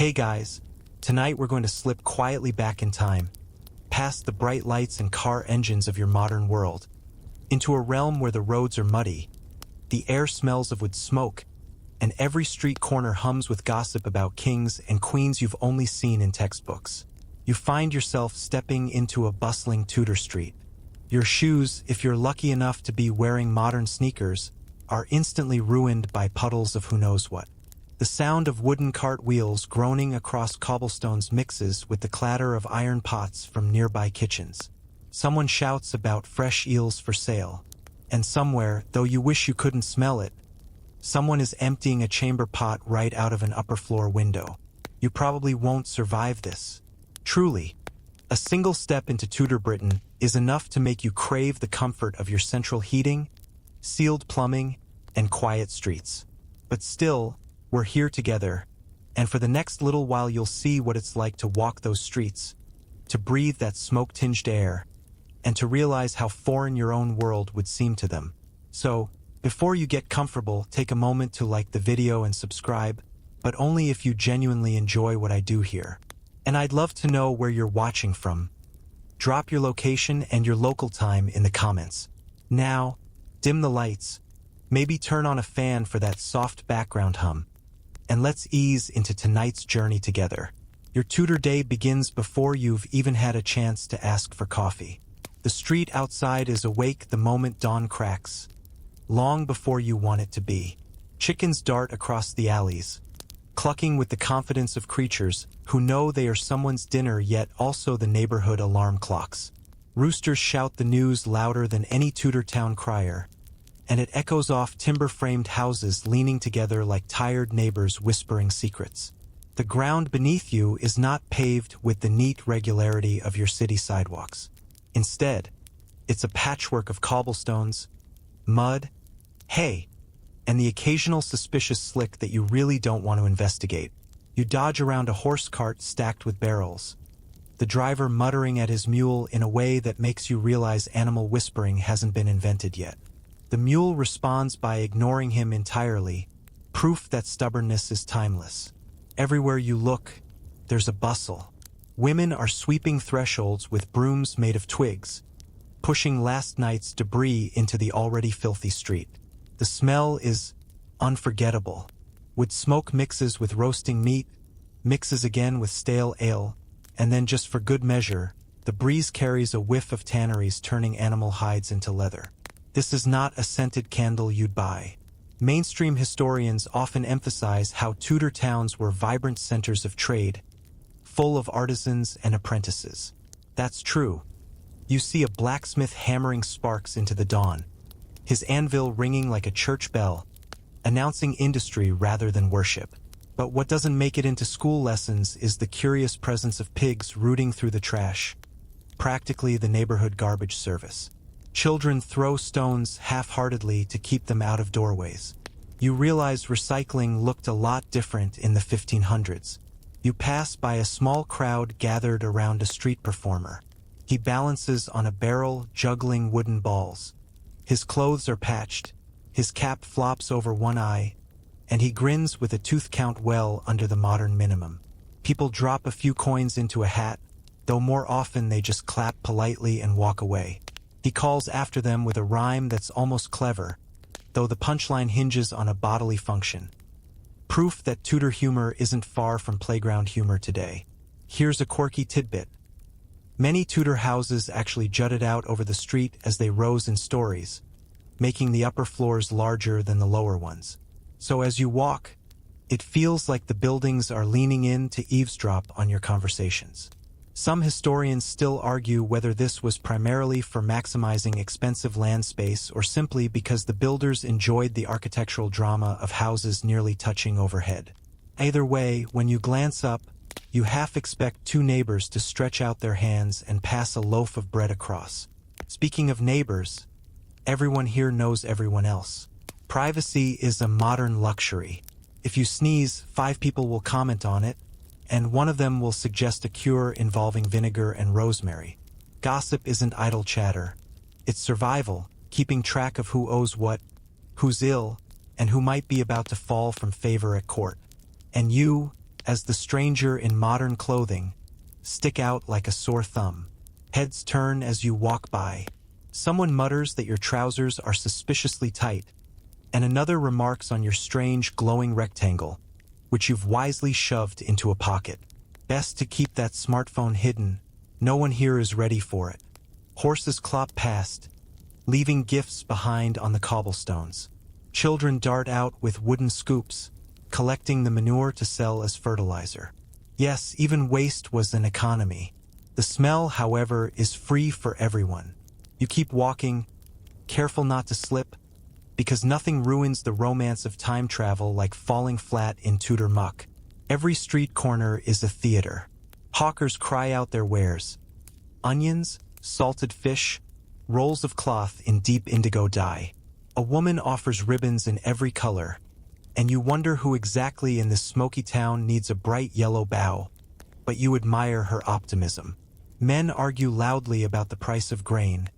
Hey guys, tonight we're going to slip quietly back in time, past the bright lights and car engines of your modern world, into a realm where the roads are muddy, the air smells of wood smoke, and every street corner hums with gossip about kings and queens you've only seen in textbooks. You find yourself stepping into a bustling Tudor street. Your shoes, if you're lucky enough to be wearing modern sneakers, are instantly ruined by puddles of who knows what. The sound of wooden cart wheels groaning across cobblestones mixes with the clatter of iron pots from nearby kitchens. Someone shouts about fresh eels for sale. And somewhere, though you wish you couldn't smell it, someone is emptying a chamber pot right out of an upper floor window. You probably won't survive this. Truly, a single step into Tudor Britain is enough to make you crave the comfort of your central heating, sealed plumbing, and quiet streets. But still, we're here together, and for the next little while you'll see what it's like to walk those streets, to breathe that smoke-tinged air, and to realize how foreign your own world would seem to them. So, before you get comfortable, take a moment to like the video and subscribe, but only if you genuinely enjoy what I do here. And I'd love to know where you're watching from. Drop your location and your local time in the comments. Now, dim the lights, maybe turn on a fan for that soft background hum, and let's ease into tonight's journey together. Your Tudor day begins before you've even had a chance to ask for coffee. The street outside is awake the moment dawn cracks, long before you want it to be. Chickens dart across the alleys, clucking with the confidence of creatures who know they are someone's dinner yet also the neighborhood alarm clocks. Roosters shout the news louder than any Tudor town crier, and it echoes off timber-framed houses leaning together like tired neighbors whispering secrets. The ground beneath you is not paved with the neat regularity of your city sidewalks. Instead, it's a patchwork of cobblestones, mud, hay, and the occasional suspicious slick that you really don't want to investigate. You dodge around a horse cart stacked with barrels, the driver muttering at his mule in a way that makes you realize animal whispering hasn't been invented yet. The mule responds by ignoring him entirely, proof that stubbornness is timeless. Everywhere you look, there's a bustle. Women are sweeping thresholds with brooms made of twigs, pushing last night's debris into the already filthy street. The smell is unforgettable. Wood smoke mixes with roasting meat, mixes again with stale ale, and then just for good measure, the breeze carries a whiff of tanneries turning animal hides into leather. This is not a scented candle you'd buy. Mainstream historians often emphasize how Tudor towns were vibrant centers of trade, full of artisans and apprentices. That's true. You see a blacksmith hammering sparks into the dawn, his anvil ringing like a church bell, announcing industry rather than worship. But what doesn't make it into school lessons is the curious presence of pigs rooting through the trash, practically the neighborhood garbage service. Children throw stones half-heartedly to keep them out of doorways. You realize recycling looked a lot different in the 1500s. You pass by a small crowd gathered around a street performer. He balances on a barrel, juggling wooden balls. His clothes are patched, his cap flops over one eye, and he grins with a tooth count well under the modern minimum. People drop a few coins into a hat, though more often they just clap politely and walk away. He calls after them with a rhyme that's almost clever, though the punchline hinges on a bodily function. Proof that Tudor humor isn't far from playground humor today. Here's a quirky tidbit. Many Tudor houses actually jutted out over the street as they rose in stories, making the upper floors larger than the lower ones. So as you walk, it feels like the buildings are leaning in to eavesdrop on your conversations. Some historians still argue whether this was primarily for maximizing expensive land space or simply because the builders enjoyed the architectural drama of houses nearly touching overhead. Either way, when you glance up, you half expect two neighbors to stretch out their hands and pass a loaf of bread across. Speaking of neighbors, everyone here knows everyone else. Privacy is a modern luxury. If you sneeze, 5 people will comment on it, and one of them will suggest a cure involving vinegar and rosemary. Gossip isn't idle chatter. It's survival, keeping track of who owes what, who's ill, and who might be about to fall from favor at court. And you, as the stranger in modern clothing stick out like a sore thumb. Heads turn as you walk by. Someone mutters that your trousers are suspiciously tight, and another remarks on your strange glowing rectangle, which you've wisely shoved into a pocket. Best to keep that smartphone hidden. No one here is ready for it. Horses clop past, leaving gifts behind on the cobblestones. Children dart out with wooden scoops, collecting the manure to sell as fertilizer. Yes, even waste was an economy. The smell, however, is free for everyone. You keep walking, careful not to slip, because nothing ruins the romance of time travel like falling flat in Tudor muck. Every street corner is a theater. Hawkers cry out their wares. Onions, salted fish, rolls of cloth in deep indigo dye. A woman offers ribbons in every color, and you wonder who exactly in this smoky town needs a bright yellow bow, but you admire her optimism. Men argue loudly about the price of grain,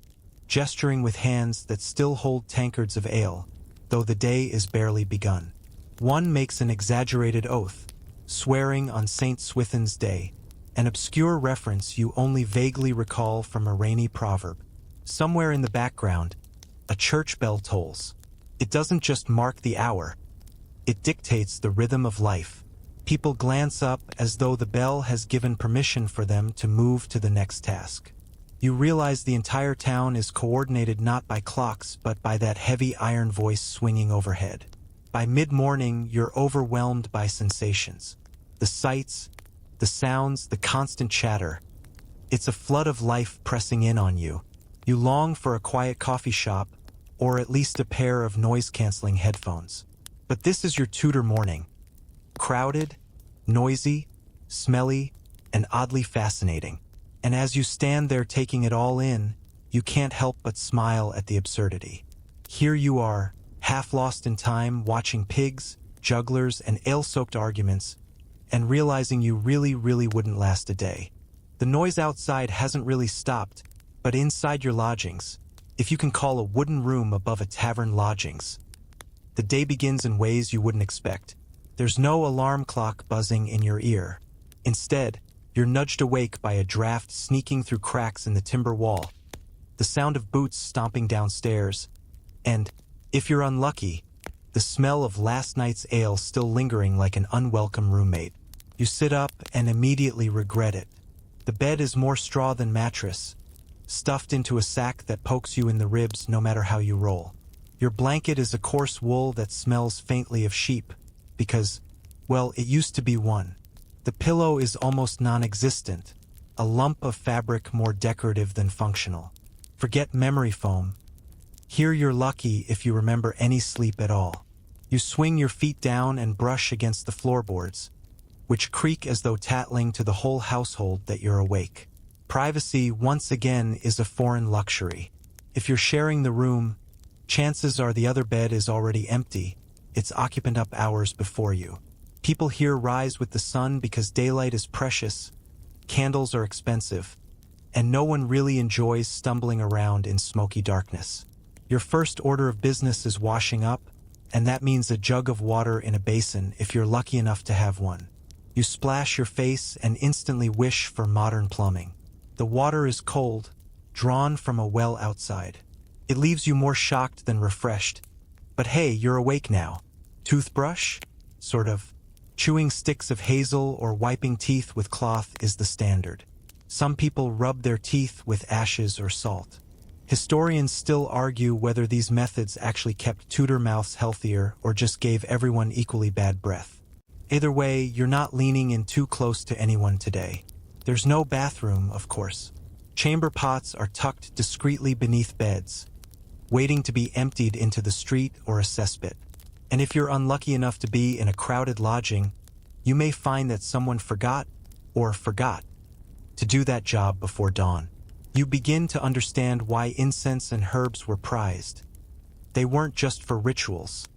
gesturing with hands that still hold tankards of ale, though the day is barely begun. One makes an exaggerated oath, swearing on St. Swithin's Day, an obscure reference you only vaguely recall from a rainy proverb. Somewhere in the background, a church bell tolls. It doesn't just mark the hour, it dictates the rhythm of life. People glance up as though the bell has given permission for them to move to the next task. You realize the entire town is coordinated not by clocks but by that heavy iron voice swinging overhead. By mid-morning, you're overwhelmed by sensations. The sights, the sounds, the constant chatter. It's a flood of life pressing in on you. You long for a quiet coffee shop, or at least a pair of noise-canceling headphones. But this is your Tudor morning. Crowded, noisy, smelly, and oddly fascinating. And as you stand there taking it all in, you can't help but smile at the absurdity. Here you are, half lost in time, watching pigs, jugglers, and ale-soaked arguments, and realizing you really wouldn't last a day. The noise outside hasn't really stopped, but inside your lodgings, if you can call a wooden room above a tavern lodgings, the day begins in ways you wouldn't expect. There's no alarm clock buzzing in your ear. Instead, you're nudged awake by a draft sneaking through cracks in the timber wall, the sound of boots stomping downstairs, and, if you're unlucky, the smell of last night's ale still lingering like an unwelcome roommate. You sit up and immediately regret it. The bed is more straw than mattress, stuffed into a sack that pokes you in the ribs no matter how you roll. Your blanket is a coarse wool that smells faintly of sheep, because, well, it used to be one. The pillow is almost non-existent, a lump of fabric more decorative than functional. Forget memory foam. Here you're lucky if you remember any sleep at all. You swing your feet down and brush against the floorboards, which creak as though tattling to the whole household that you're awake. Privacy, once again, is a foreign luxury. If you're sharing the room, chances are the other bed is already empty, its occupant up hours before you. People here rise with the sun because daylight is precious, candles are expensive, and no one really enjoys stumbling around in smoky darkness. Your first order of business is washing up, and that means a jug of water in a basin if you're lucky enough to have one. You splash your face and instantly wish for modern plumbing. The water is cold, drawn from a well outside. It leaves you more shocked than refreshed. But hey, you're awake now. Toothbrush? Sort of. Chewing sticks of hazel or wiping teeth with cloth is the standard. Some people rub their teeth with ashes or salt. Historians still argue whether these methods actually kept Tudor mouths healthier or just gave everyone equally bad breath. Either way, you're not leaning in too close to anyone today. There's no bathroom, of course. Chamber pots are tucked discreetly beneath beds, waiting to be emptied into the street or a cesspit. And if you're unlucky enough to be in a crowded lodging, you may find that someone forgot to do that job before dawn. You begin to understand why incense and herbs were prized. They weren't just for rituals.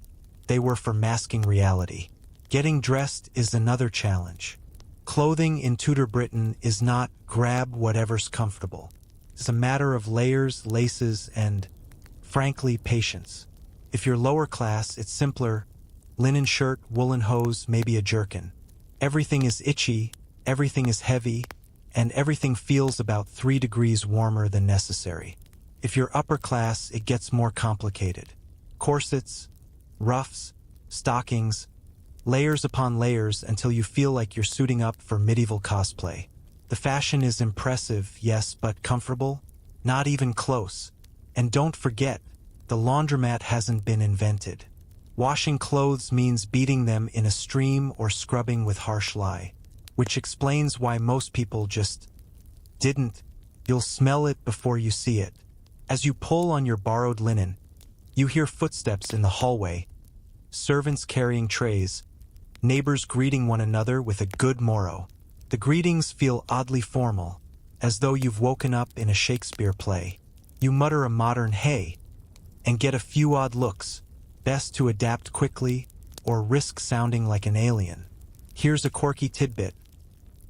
They were for masking reality. Getting dressed is another challenge. Clothing in Tudor Britain is not grab whatever's comfortable. It's a matter of layers, laces, and, frankly, patience. If you're lower class, it's simpler. Linen shirt, woolen hose, maybe a jerkin. Everything is itchy, everything is heavy, and everything feels about 3 degrees warmer than necessary. If you're upper class, it gets more complicated. Corsets, ruffs, stockings, layers upon layers until you feel like you're suiting up for medieval cosplay. The fashion is impressive, yes, but comfortable? Not even close. And don't forget, the laundromat hasn't been invented. Washing clothes means beating them in a stream or scrubbing with harsh lye, which explains why most people just didn't. You'll smell it before you see it. As you pull on your borrowed linen, you hear footsteps in the hallway, servants carrying trays, neighbors greeting one another with a good morrow. The greetings feel oddly formal, as though you've woken up in a Shakespeare play. You mutter a modern hey, and get a few odd looks, best to adapt quickly or risk sounding like an alien. Here's a quirky tidbit.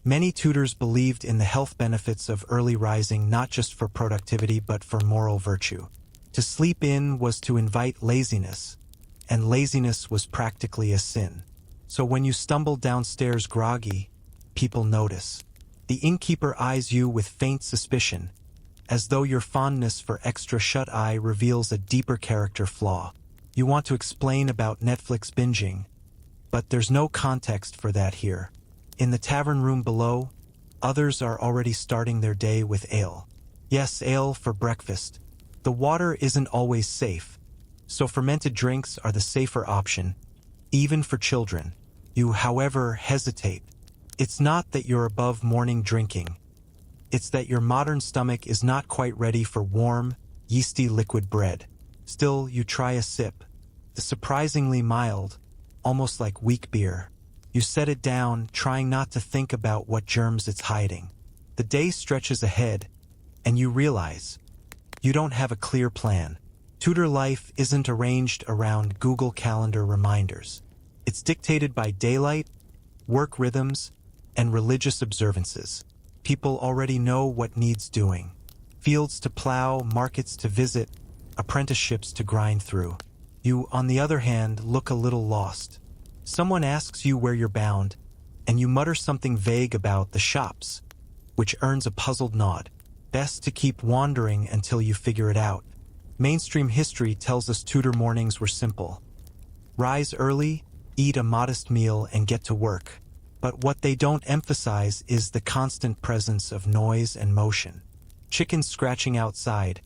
Many Tudors believed in the health benefits of early rising not just for productivity but for moral virtue. To sleep in was to invite laziness, and laziness was practically a sin. So when you stumble downstairs groggy, people notice. The innkeeper eyes you with faint suspicion, as though your fondness for extra shut-eye reveals a deeper character flaw. You want to explain about Netflix binging, but there's no context for that here. In the tavern room below, others are already starting their day with ale. Yes, ale for breakfast. The water isn't always safe, so fermented drinks are the safer option, even for children. You, however, hesitate. It's not that you're above morning drinking. It's that your modern stomach is not quite ready for warm, yeasty liquid bread. Still, you try a sip. It's surprisingly mild, almost like weak beer. You set it down, trying not to think about what germs it's hiding. The day stretches ahead, and you realize you don't have a clear plan. Tudor life isn't arranged around Google Calendar reminders. It's dictated by daylight, work rhythms, and religious observances. People already know what needs doing. Fields to plow, markets to visit, apprenticeships to grind through. You, on the other hand, look a little lost. Someone asks you where you're bound, and you mutter something vague about the shops, which earns a puzzled nod. Best to keep wandering until you figure it out. Mainstream history tells us Tudor mornings were simple. Rise early, eat a modest meal, and get to work. But what they don't emphasize is the constant presence of noise and motion. Chickens scratching outside,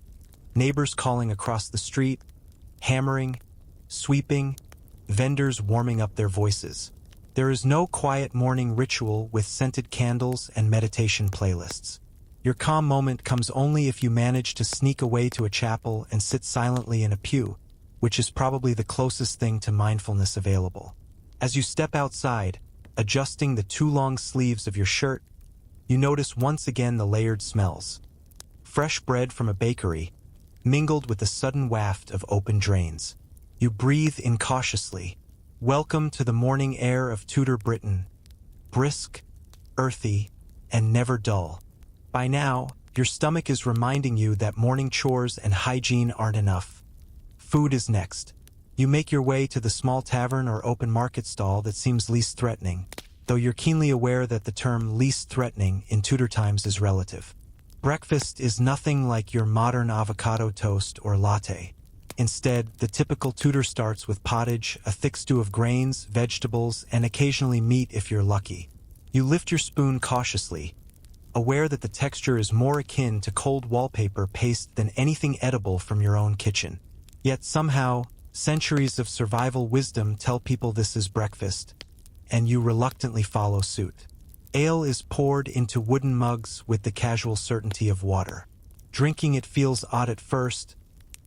neighbors calling across the street, hammering, sweeping, vendors warming up their voices. There is no quiet morning ritual with scented candles and meditation playlists. Your calm moment comes only if you manage to sneak away to a chapel and sit silently in a pew, which is probably the closest thing to mindfulness available. As you step outside, adjusting the too long sleeves of your shirt, you notice once again the layered smells. Fresh bread from a bakery, mingled with the sudden waft of open drains. You breathe in cautiously. Welcome to the morning air of Tudor Britain. Brisk, earthy, and never dull. By now, your stomach is reminding you that morning chores and hygiene aren't enough. Food is next. You make your way to the small tavern or open market stall that seems least threatening, though you're keenly aware that the term least threatening in Tudor times is relative. Breakfast is nothing like your modern avocado toast or latte. Instead, the typical Tudor starts with pottage, a thick stew of grains, vegetables, and occasionally meat if you're lucky. You lift your spoon cautiously, aware that the texture is more akin to cold wallpaper paste than anything edible from your own kitchen. Yet somehow, centuries of survival wisdom tell people this is breakfast, and you reluctantly follow suit. Ale is poured into wooden mugs with the casual certainty of water. Drinking it feels odd at first,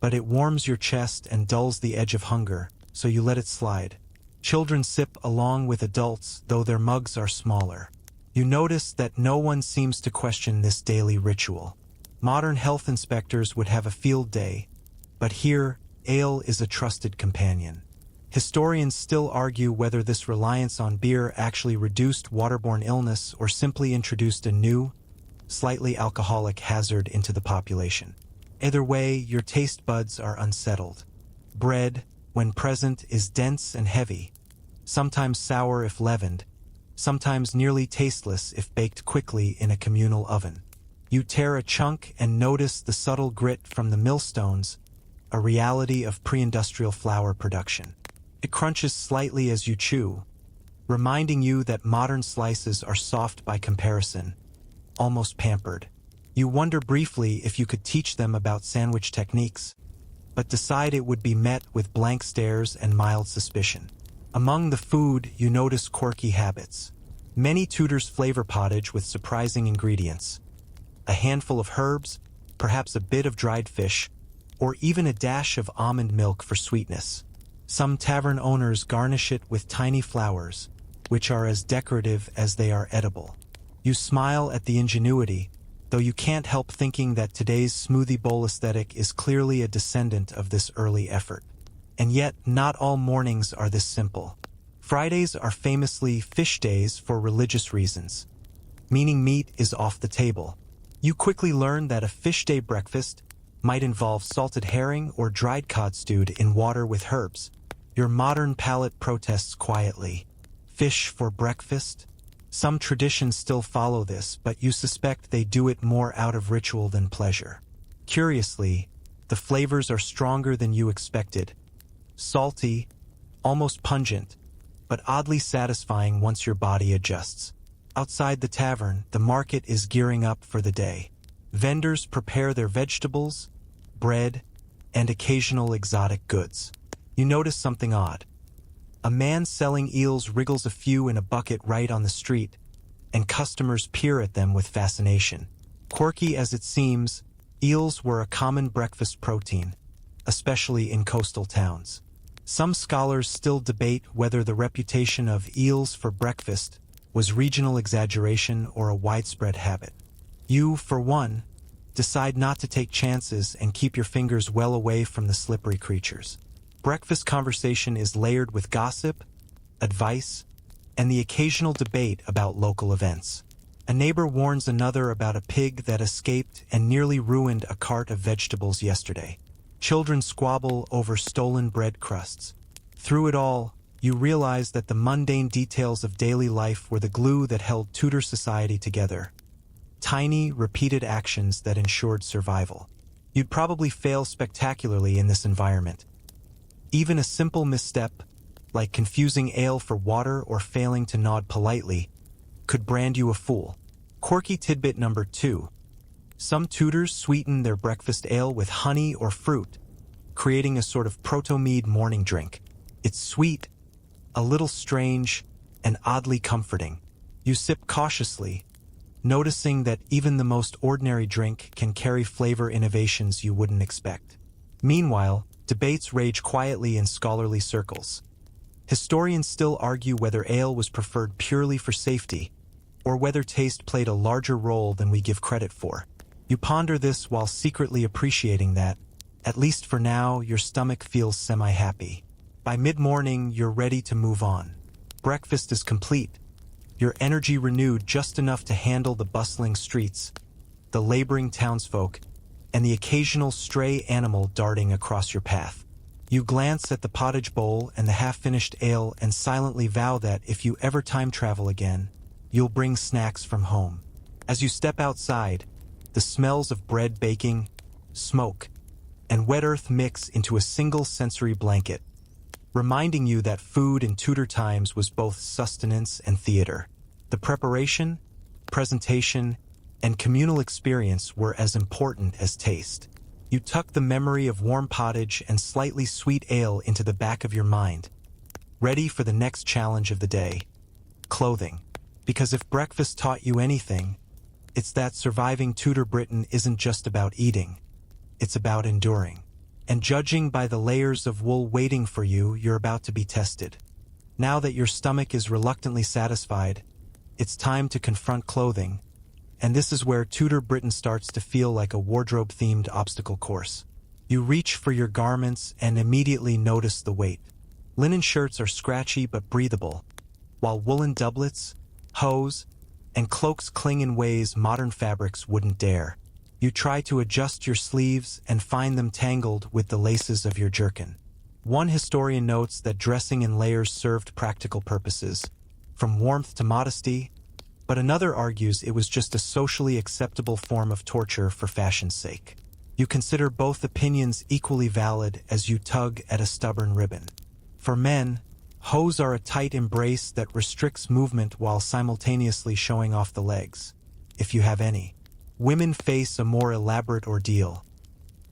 but it warms your chest and dulls the edge of hunger, so you let it slide. Children sip along with adults, though their mugs are smaller. You notice that no one seems to question this daily ritual. Modern health inspectors would have a field day, but here, ale is a trusted companion. Historians still argue whether this reliance on beer actually reduced waterborne illness or simply introduced a new, slightly alcoholic hazard into the population. Either way, your taste buds are unsettled. Bread, when present, is dense and heavy, sometimes sour if leavened, sometimes nearly tasteless if baked quickly in a communal oven. You tear a chunk and notice the subtle grit from the millstones, a reality of pre-industrial flour production. It crunches slightly as you chew, reminding you that modern slices are soft by comparison, almost pampered. You wonder briefly if you could teach them about sandwich techniques, but decide it would be met with blank stares and mild suspicion. Among the food, you notice quirky habits. Many Tudor's flavor pottage with surprising ingredients. A handful of herbs, perhaps a bit of dried fish, or even a dash of almond milk for sweetness. Some tavern owners garnish it with tiny flowers, which are as decorative as they are edible. You smile at the ingenuity, though you can't help thinking that today's smoothie bowl aesthetic is clearly a descendant of this early effort. And yet, not all mornings are this simple. Fridays are famously fish days for religious reasons, meaning meat is off the table. You quickly learn that a fish day breakfast might involve salted herring or dried cod stewed in water with herbs. Your modern palate protests quietly. Fish for breakfast? Some traditions still follow this, but you suspect they do it more out of ritual than pleasure. Curiously, the flavors are stronger than you expected. Salty, almost pungent, but oddly satisfying once your body adjusts. Outside the tavern, the market is gearing up for the day. Vendors prepare their vegetables, bread, and occasional exotic goods. You notice something odd. A man selling eels wriggles a few in a bucket right on the street, and customers peer at them with fascination. Quirky as it seems, eels were a common breakfast protein, especially in coastal towns. Some scholars still debate whether the reputation of eels for breakfast was regional exaggeration or a widespread habit. You, for one, decide not to take chances and keep your fingers well away from the slippery creatures. Breakfast conversation is layered with gossip, advice, and the occasional debate about local events. A neighbor warns another about a pig that escaped and nearly ruined a cart of vegetables yesterday. Children squabble over stolen bread crusts. Through it all, you realize that the mundane details of daily life were the glue that held Tudor society together. Tiny, repeated actions that ensured survival. You'd probably fail spectacularly in this environment. Even a simple misstep, like confusing ale for water or failing to nod politely, could brand you a fool. Quirky tidbit number 2. Some Tudors sweeten their breakfast ale with honey or fruit, creating a sort of proto-mead morning drink. It's sweet, a little strange, and oddly comforting. You sip cautiously, noticing that even the most ordinary drink can carry flavor innovations you wouldn't expect. Meanwhile, debates rage quietly in scholarly circles. Historians still argue whether ale was preferred purely for safety, or whether taste played a larger role than we give credit for. You ponder this while secretly appreciating that, at least for now, your stomach feels semi-happy. By mid-morning, you're ready to move on. Breakfast is complete, your energy renewed just enough to handle the bustling streets, the laboring townsfolk, and the occasional stray animal darting across your path. You glance at the pottage bowl and the half-finished ale and silently vow that if you ever time travel again, you'll bring snacks from home. As you step outside, the smells of bread baking, smoke, and wet earth mix into a single sensory blanket, reminding you that food in Tudor times was both sustenance and theater. The preparation, presentation, and communal experience were as important as taste. You tuck the memory of warm pottage and slightly sweet ale into the back of your mind, ready for the next challenge of the day: clothing. Because if breakfast taught you anything, it's that surviving Tudor Britain isn't just about eating, it's about enduring. And judging by the layers of wool waiting for you, you're about to be tested. Now that your stomach is reluctantly satisfied, it's time to confront clothing, and this is where Tudor Britain starts to feel like a wardrobe-themed obstacle course. You reach for your garments and immediately notice the weight. Linen shirts are scratchy but breathable, while woolen doublets, hose, and cloaks cling in ways modern fabrics wouldn't dare. You try to adjust your sleeves and find them tangled with the laces of your jerkin. One historian notes that dressing in layers served practical purposes. from warmth to modesty, but another argues it was just a socially acceptable form of torture for fashion's sake. You consider both opinions equally valid as you tug at a stubborn ribbon. For men, hose are a tight embrace that restricts movement while simultaneously showing off the legs, if you have any. Women face a more elaborate ordeal.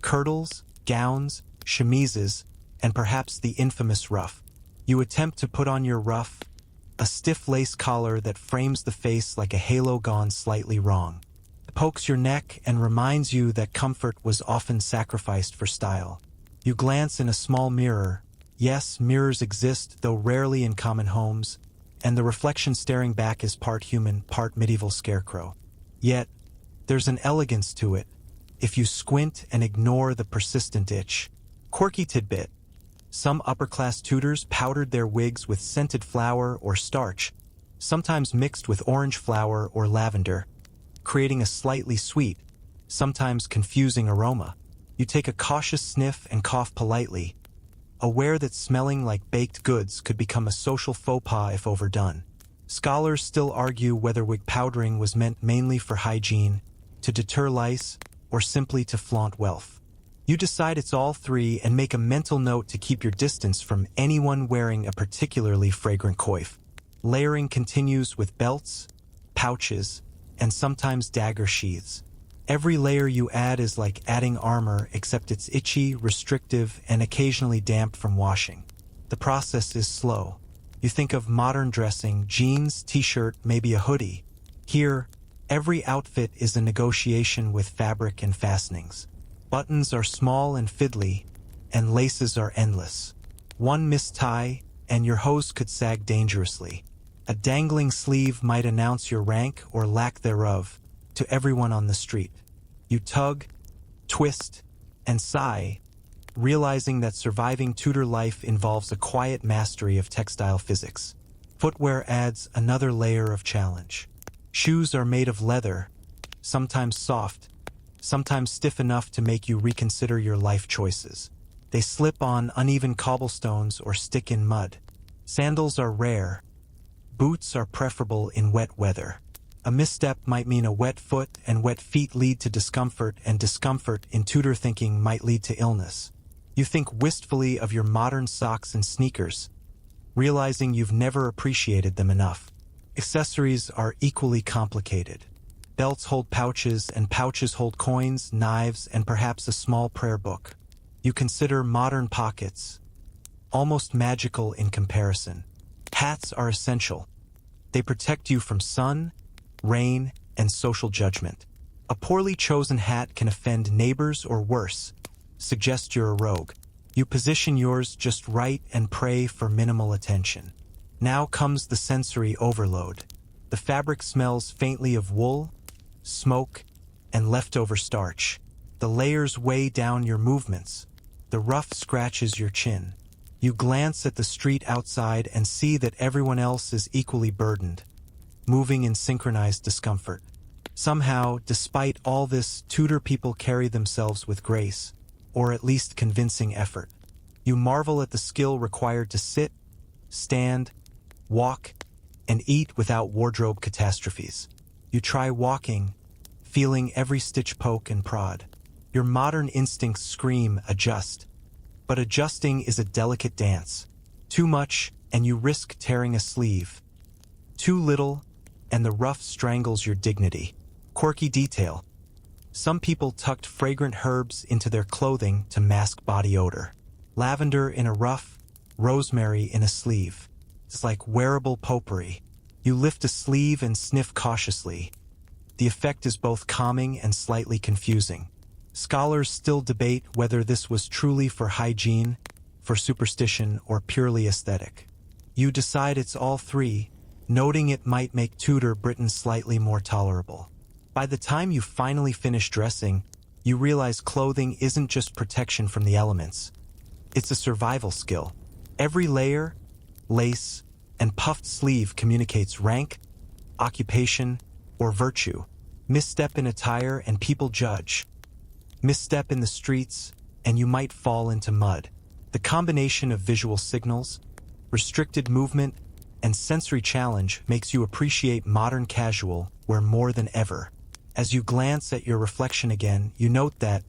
Kirtles, gowns, chemises, and perhaps the infamous ruff. You attempt to put on your ruff, a stiff lace collar that frames the face like a halo gone slightly wrong. It pokes your neck and reminds you that comfort was often sacrificed for style. You glance in a small mirror. Yes, mirrors exist, though rarely in common homes, and the reflection staring back is part human, part medieval scarecrow. Yet, there's an elegance to it, if you squint and ignore the persistent itch. Quirky tidbit. Some upper-class Tudors powdered their wigs with scented flour or starch, sometimes mixed with orange flower or lavender, creating a slightly sweet, sometimes confusing aroma. You take a cautious sniff and cough politely, aware that smelling like baked goods could become a social faux pas if overdone. Scholars still argue whether wig powdering was meant mainly for hygiene, to deter lice, or simply to flaunt wealth. You decide it's all three and make a mental note to keep your distance from anyone wearing a particularly fragrant coif. Layering continues with belts, pouches, and sometimes dagger sheaths. Every layer you add is like adding armor, except it's itchy, restrictive, and occasionally damp from washing. The process is slow. You think of modern dressing, jeans, t-shirt, maybe a hoodie. Here, every outfit is a negotiation with fabric and fastenings. Buttons are small and fiddly, and laces are endless. One missed tie, and your hose could sag dangerously. A dangling sleeve might announce your rank or lack thereof to everyone on the street. You tug, twist, and sigh, realizing that surviving Tudor life involves a quiet mastery of textile physics. Footwear adds another layer of challenge. Shoes are made of leather, sometimes soft, sometimes stiff enough to make you reconsider your life choices. They slip on uneven cobblestones or stick in mud. Sandals are rare. Boots are preferable in wet weather. A misstep might mean a wet foot, and wet feet lead to discomfort, and discomfort in Tudor thinking might lead to illness. You think wistfully of your modern socks and sneakers, realizing you've never appreciated them enough. Accessories are equally complicated. Belts hold pouches, and pouches hold coins, knives, and perhaps a small prayer book. You consider modern pockets, almost magical in comparison. Hats are essential. They protect you from sun, rain, and social judgment. A poorly chosen hat can offend neighbors or worse, suggest you're a rogue. You position yours just right and pray for minimal attention. Now comes the sensory overload. The fabric smells faintly of wool, smoke, and leftover starch. The layers weigh down your movements. The ruff scratches your chin. You glance at the street outside and see that everyone else is equally burdened, moving in synchronized discomfort. Somehow, despite all this, Tudor people carry themselves with grace, or at least convincing effort. You marvel at the skill required to sit, stand, walk, and eat without wardrobe catastrophes. You try walking, feeling every stitch poke and prod. Your modern instincts scream, adjust. But adjusting is a delicate dance. Too much, and you risk tearing a sleeve. Too little, and the ruff strangles your dignity. Quirky detail. Some people tucked fragrant herbs into their clothing to mask body odor. Lavender in a ruff, rosemary in a sleeve. It's like wearable potpourri. You lift a sleeve and sniff cautiously. The effect is both calming and slightly confusing. Scholars still debate whether this was truly for hygiene, for superstition, or purely aesthetic. You decide it's all three, noting it might make Tudor Britain slightly more tolerable. By the time you finally finish dressing, you realize clothing isn't just protection from the elements. It's a survival skill. Every layer, lace, and puffed sleeve communicates rank, occupation, or virtue. Misstep in attire and people judge. Misstep in the streets, and you might fall into mud. The combination of visual signals, restricted movement, and sensory challenge makes you appreciate modern casual wear more than ever. As you glance at your reflection again, you note that,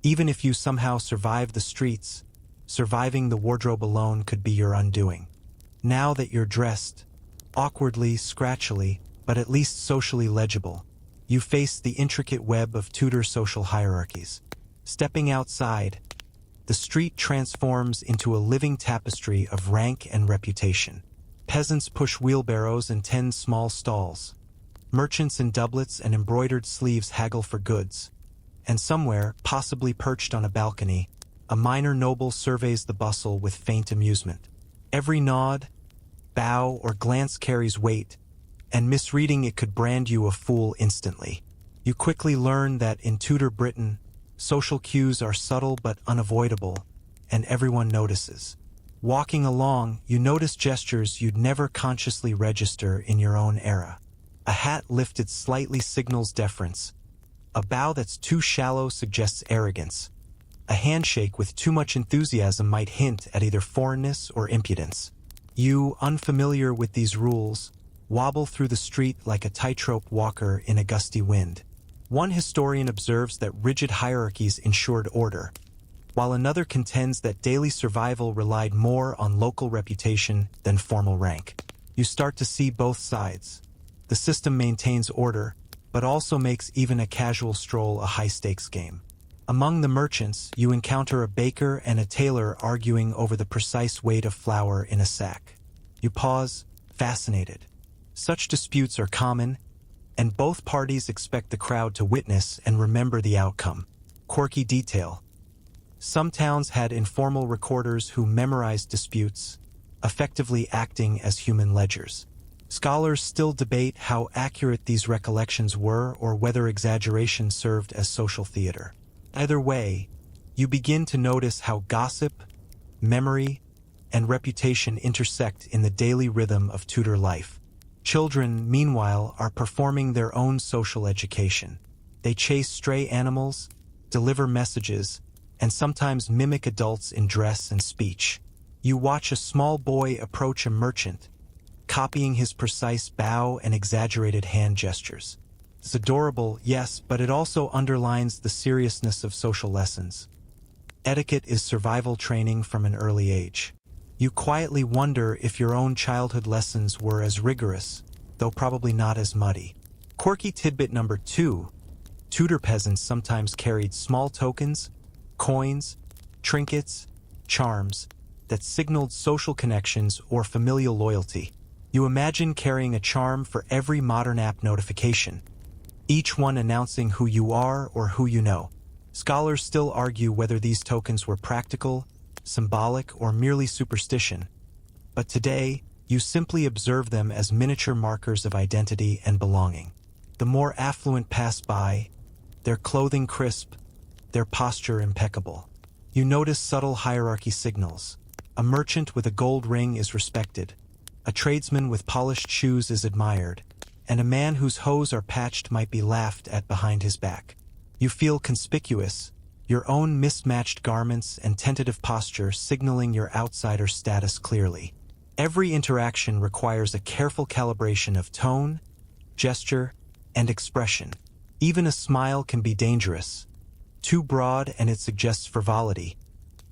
even if you somehow survive the streets, surviving the wardrobe alone could be your undoing. Now that you're dressed, awkwardly, scratchily, but at least socially legible, you face the intricate web of Tudor social hierarchies. Stepping outside, the street transforms into a living tapestry of rank and reputation. Peasants push wheelbarrows and tend small stalls. Merchants in doublets and embroidered sleeves haggle for goods. And somewhere, possibly perched on a balcony, a minor noble surveys the bustle with faint amusement. Every nod, bow, or glance carries weight, and misreading it could brand you a fool instantly. You quickly learn that in Tudor Britain, social cues are subtle but unavoidable, and everyone notices. Walking along, you notice gestures you'd never consciously register in your own era. A hat lifted slightly signals deference. A bow that's too shallow suggests arrogance. A handshake with too much enthusiasm might hint at either foreignness or impudence. You, unfamiliar with these rules, wobble through the street like a tightrope walker in a gusty wind. One historian observes that rigid hierarchies ensured order, while another contends that daily survival relied more on local reputation than formal rank. You start to see both sides. The system maintains order, but also makes even a casual stroll a high-stakes game. Among the merchants, you encounter a baker and a tailor arguing over the precise weight of flour in a sack. You pause, fascinated. Such disputes are common, and both parties expect the crowd to witness and remember the outcome. Quirky detail. Some towns had informal recorders who memorized disputes, effectively acting as human ledgers. Scholars still debate how accurate these recollections were or whether exaggeration served as social theater. Either way, you begin to notice how gossip, memory, and reputation intersect in the daily rhythm of Tudor life. Children, meanwhile, are performing their own social education. They chase stray animals, deliver messages, and sometimes mimic adults in dress and speech. You watch a small boy approach a merchant, copying his precise bow and exaggerated hand gestures. It's adorable, yes, but it also underlines the seriousness of social lessons. Etiquette is survival training from an early age. You quietly wonder if your own childhood lessons were as rigorous, though probably not as muddy. Quirky tidbit number 2. Tudor peasants sometimes carried small tokens, coins, trinkets, charms that signaled social connections or familial loyalty. You imagine carrying a charm for every modern app notification, each one announcing who you are or who you know. Scholars still argue whether these tokens were practical, symbolic, or merely superstition, but today, you simply observe them as miniature markers of identity and belonging. The more affluent pass by, their clothing crisp, their posture impeccable. You notice subtle hierarchy signals. A merchant with a gold ring is respected, a tradesman with polished shoes is admired, and a man whose hose are patched might be laughed at behind his back. You feel conspicuous, your own mismatched garments and tentative posture signaling your outsider status clearly. Every interaction requires a careful calibration of tone, gesture, and expression. Even a smile can be dangerous. Too broad and it suggests frivolity.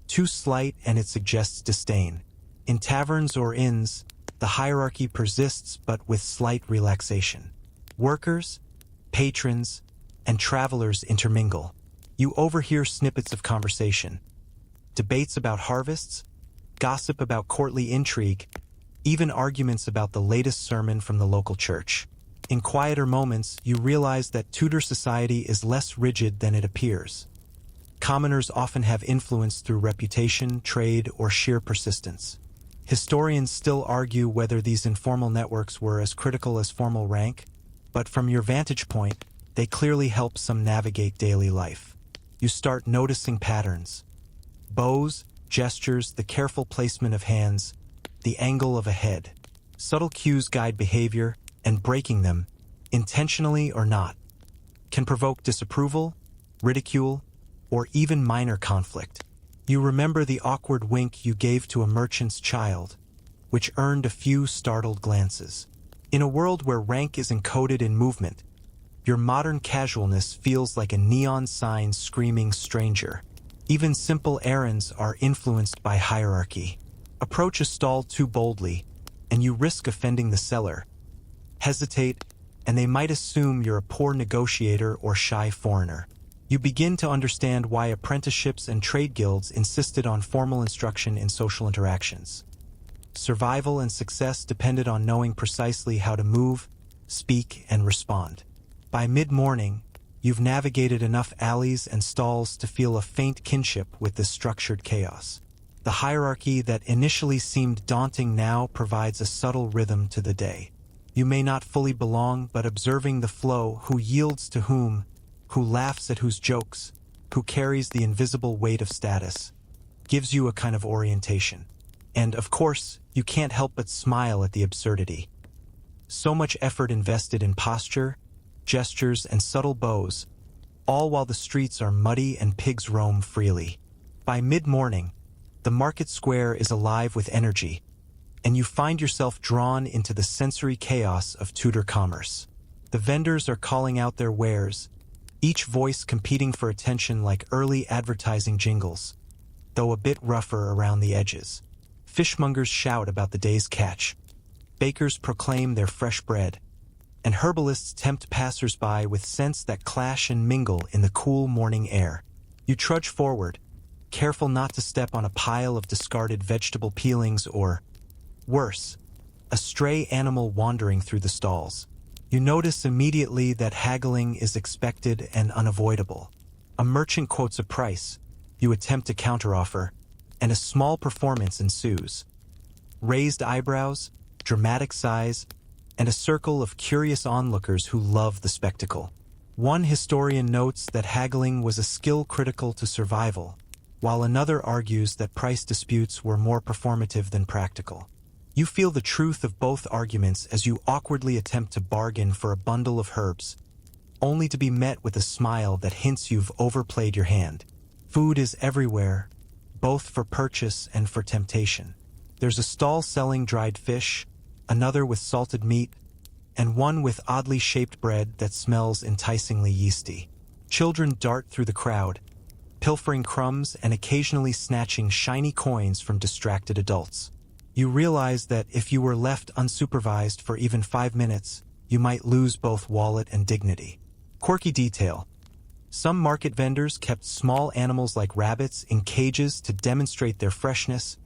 Too slight and it suggests disdain. In taverns or inns, the hierarchy persists but with slight relaxation. Workers, patrons, and travelers intermingle. You overhear snippets of conversation. Debates about harvests, gossip about courtly intrigue, even arguments about the latest sermon from the local church. In quieter moments, you realize that Tudor society is less rigid than it appears. Commoners often have influence through reputation, trade, or sheer persistence. Historians still argue whether these informal networks were as critical as formal rank, but from your vantage point, they clearly help some navigate daily life. You start noticing patterns. Bows, gestures, the careful placement of hands, the angle of a head. Subtle cues guide behavior, and breaking them, intentionally or not, can provoke disapproval, ridicule, or even minor conflict. You remember the awkward wink you gave to a merchant's child, which earned a few startled glances. In a world where rank is encoded in movement, your modern casualness feels like a neon sign screaming stranger. Even simple errands are influenced by hierarchy. Approach a stall too boldly, and you risk offending the seller. Hesitate, and they might assume you're a poor negotiator or shy foreigner. You begin to understand why apprenticeships and trade guilds insisted on formal instruction in social interactions. Survival and success depended on knowing precisely how to move, speak, and respond. By mid-morning, you've navigated enough alleys and stalls to feel a faint kinship with this structured chaos. The hierarchy that initially seemed daunting now provides a subtle rhythm to the day. You may not fully belong, but observing the flow, who yields to whom, who laughs at whose jokes, who carries the invisible weight of status, gives you a kind of orientation. And, of course, you can't help but smile at the absurdity. So much effort invested in posture, gestures, and subtle bows, all while the streets are muddy and pigs roam freely. By mid-morning, the market square is alive with energy, and you find yourself drawn into the sensory chaos of Tudor commerce. The vendors are calling out their wares, each voice competing for attention like early advertising jingles, though a bit rougher around the edges. Fishmongers shout about the day's catch, bakers proclaim their fresh bread, and herbalists tempt passers-by with scents that clash and mingle in the cool morning air. You trudge forward, careful not to step on a pile of discarded vegetable peelings or, worse, a stray animal wandering through the stalls. You notice immediately that haggling is expected and unavoidable. A merchant quotes a price, you attempt a counteroffer, and a small performance ensues. Raised eyebrows, dramatic sighs, and a circle of curious onlookers who love the spectacle. One historian notes that haggling was a skill critical to survival, while another argues that price disputes were more performative than practical. You feel the truth of both arguments as you awkwardly attempt to bargain for a bundle of herbs, only to be met with a smile that hints you've overplayed your hand. Food is everywhere, both for purchase and for temptation. There's a stall selling dried fish, another with salted meat, and one with oddly shaped bread that smells enticingly yeasty. Children dart through the crowd, pilfering crumbs and occasionally snatching shiny coins from distracted adults. You realize that if you were left unsupervised for even 5 minutes, you might lose both wallet and dignity. Quirky detail. Some market vendors kept small animals like rabbits in cages to demonstrate their freshness,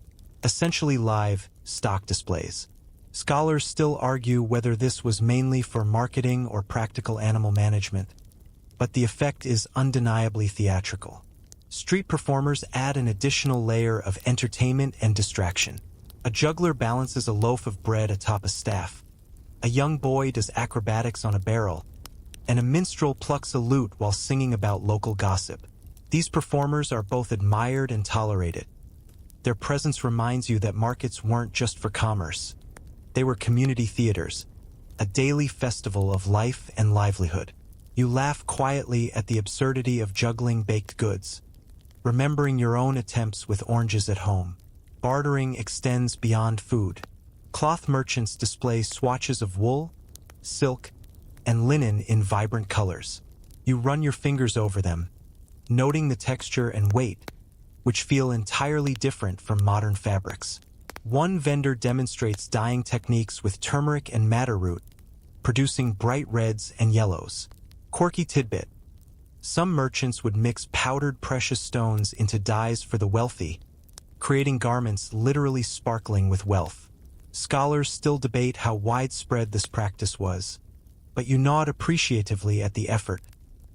essentially live stock displays. Scholars still argue whether this was mainly for marketing or practical animal management, but the effect is undeniably theatrical. Street performers add an additional layer of entertainment and distraction. A juggler balances a loaf of bread atop a staff. A young boy does acrobatics on a barrel, and a minstrel plucks a lute while singing about local gossip. These performers are both admired and tolerated. Their presence reminds you that markets weren't just for commerce. They were community theaters, a daily festival of life and livelihood. You laugh quietly at the absurdity of juggling baked goods, remembering your own attempts with oranges at home. Bartering extends beyond food. Cloth merchants display swatches of wool, silk, and linen in vibrant colors. You run your fingers over them, noting the texture and weight, which feel entirely different from modern fabrics. One vendor demonstrates dyeing techniques with turmeric and madder root, producing bright reds and yellows. Quirky tidbit. Some merchants would mix powdered precious stones into dyes for the wealthy, creating garments literally sparkling with wealth. Scholars still debate how widespread this practice was, but you nod appreciatively at the effort,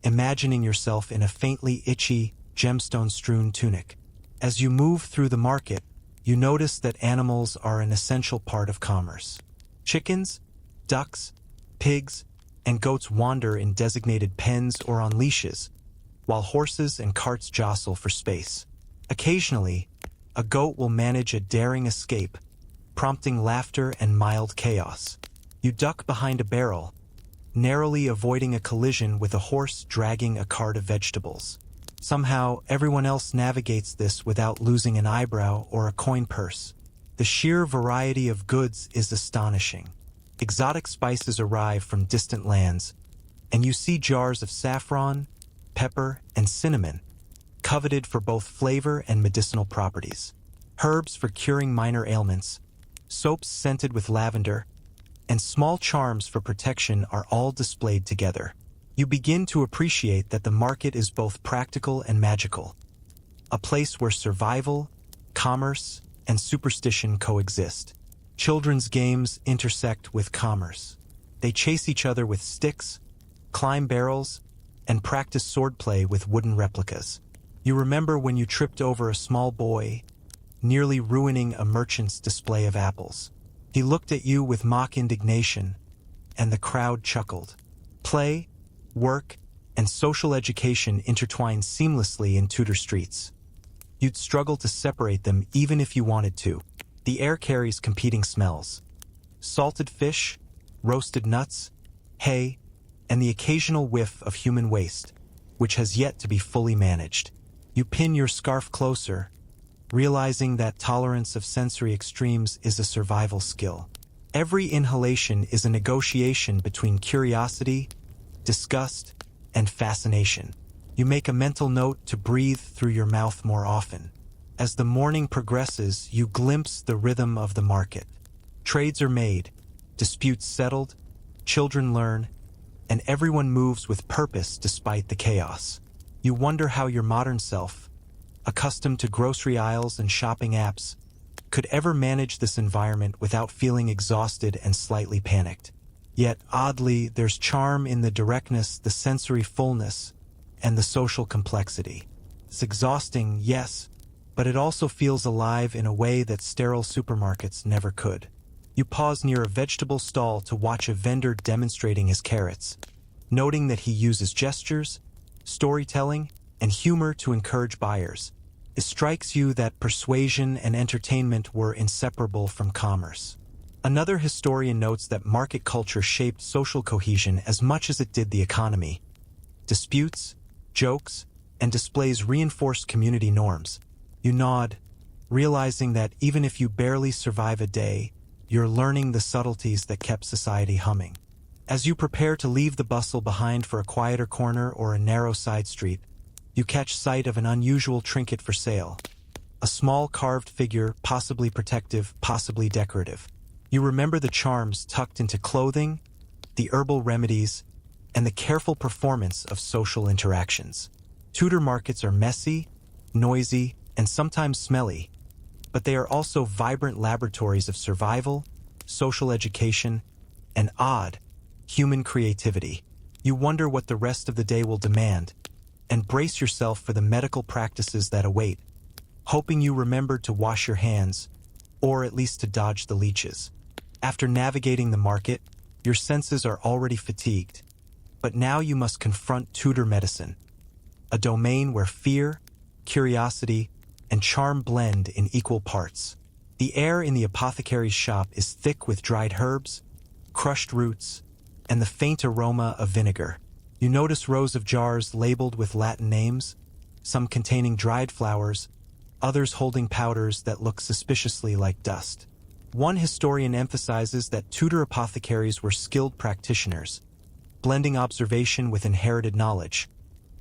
imagining yourself in a faintly itchy, gemstone-strewn tunic. As you move through the market, you notice that animals are an essential part of commerce. Chickens, ducks, pigs, and goats wander in designated pens or on leashes, while horses and carts jostle for space. Occasionally, a goat will manage a daring escape, prompting laughter and mild chaos. You duck behind a barrel, narrowly avoiding a collision with a horse dragging a cart of vegetables. Somehow, everyone else navigates this without losing an eyebrow or a coin purse. The sheer variety of goods is astonishing. Exotic spices arrive from distant lands, and you see jars of saffron, pepper, and cinnamon, coveted for both flavor and medicinal properties. Herbs for curing minor ailments, soaps scented with lavender, and small charms for protection are all displayed together. You begin to appreciate that the market is both practical and magical, a place where survival, commerce, and superstition coexist. Children's games intersect with commerce. They chase each other with sticks, climb barrels, and practice swordplay with wooden replicas. You remember when you tripped over a small boy, nearly ruining a merchant's display of apples. He looked at you with mock indignation, and the crowd chuckled. Play, work, and social education intertwine seamlessly in Tudor streets. You'd struggle to separate them even if you wanted to. The air carries competing smells. Salted fish, roasted nuts, hay, and the occasional whiff of human waste, which has yet to be fully managed. You pin your scarf closer, realizing that tolerance of sensory extremes is a survival skill. Every inhalation is a negotiation between curiosity, disgust, and fascination. You make a mental note to breathe through your mouth more often. As the morning progresses, you glimpse the rhythm of the market. Trades are made, disputes settled, children learn, and everyone moves with purpose despite the chaos. You wonder how your modern self, accustomed to grocery aisles and shopping apps, could ever manage this environment without feeling exhausted and slightly panicked. Yet, oddly, there's charm in the directness, the sensory fullness, and the social complexity. It's exhausting, yes, but it also feels alive in a way that sterile supermarkets never could. You pause near a vegetable stall to watch a vendor demonstrating his carrots, noting that he uses gestures, storytelling, and humor to encourage buyers. It strikes you that persuasion and entertainment were inseparable from commerce. Another historian notes that market culture shaped social cohesion as much as it did the economy. Disputes, jokes, and displays reinforced community norms. You nod, realizing that even if you barely survive a day, you're learning the subtleties that kept society humming. As you prepare to leave the bustle behind for a quieter corner or a narrow side street, you catch sight of an unusual trinket for sale. A small carved figure, possibly protective, possibly decorative. You remember the charms tucked into clothing, the herbal remedies, and the careful performance of social interactions. Tudor markets are messy, noisy, and sometimes smelly, but they are also vibrant laboratories of survival, social education, and odd, human creativity. You wonder what the rest of the day will demand, and brace yourself for the medical practices that await, hoping you remember to wash your hands, or at least to dodge the leeches. After navigating the market, your senses are already fatigued, but now you must confront Tudor medicine, a domain where fear, curiosity, and charm blend in equal parts. The air in the apothecary's shop is thick with dried herbs, crushed roots, and the faint aroma of vinegar. You notice rows of jars labeled with Latin names, some containing dried flowers, others holding powders that look suspiciously like dust. One historian emphasizes that Tudor apothecaries were skilled practitioners, blending observation with inherited knowledge,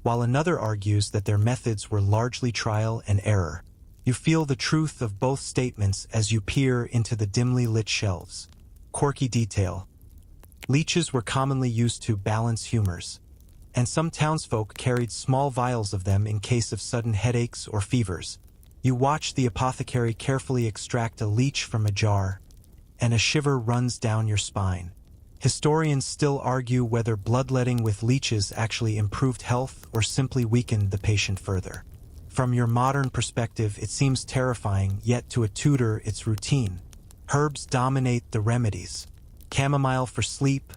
while another argues that their methods were largely trial and error. You feel the truth of both statements as you peer into the dimly lit shelves. Quirky detail. Leeches were commonly used to balance humors, and some townsfolk carried small vials of them in case of sudden headaches or fevers. You watch the apothecary carefully extract a leech from a jar, and a shiver runs down your spine. Historians still argue whether bloodletting with leeches actually improved health or simply weakened the patient further. From your modern perspective, it seems terrifying, yet to a Tudor, it's routine. Herbs dominate the remedies. Chamomile for sleep,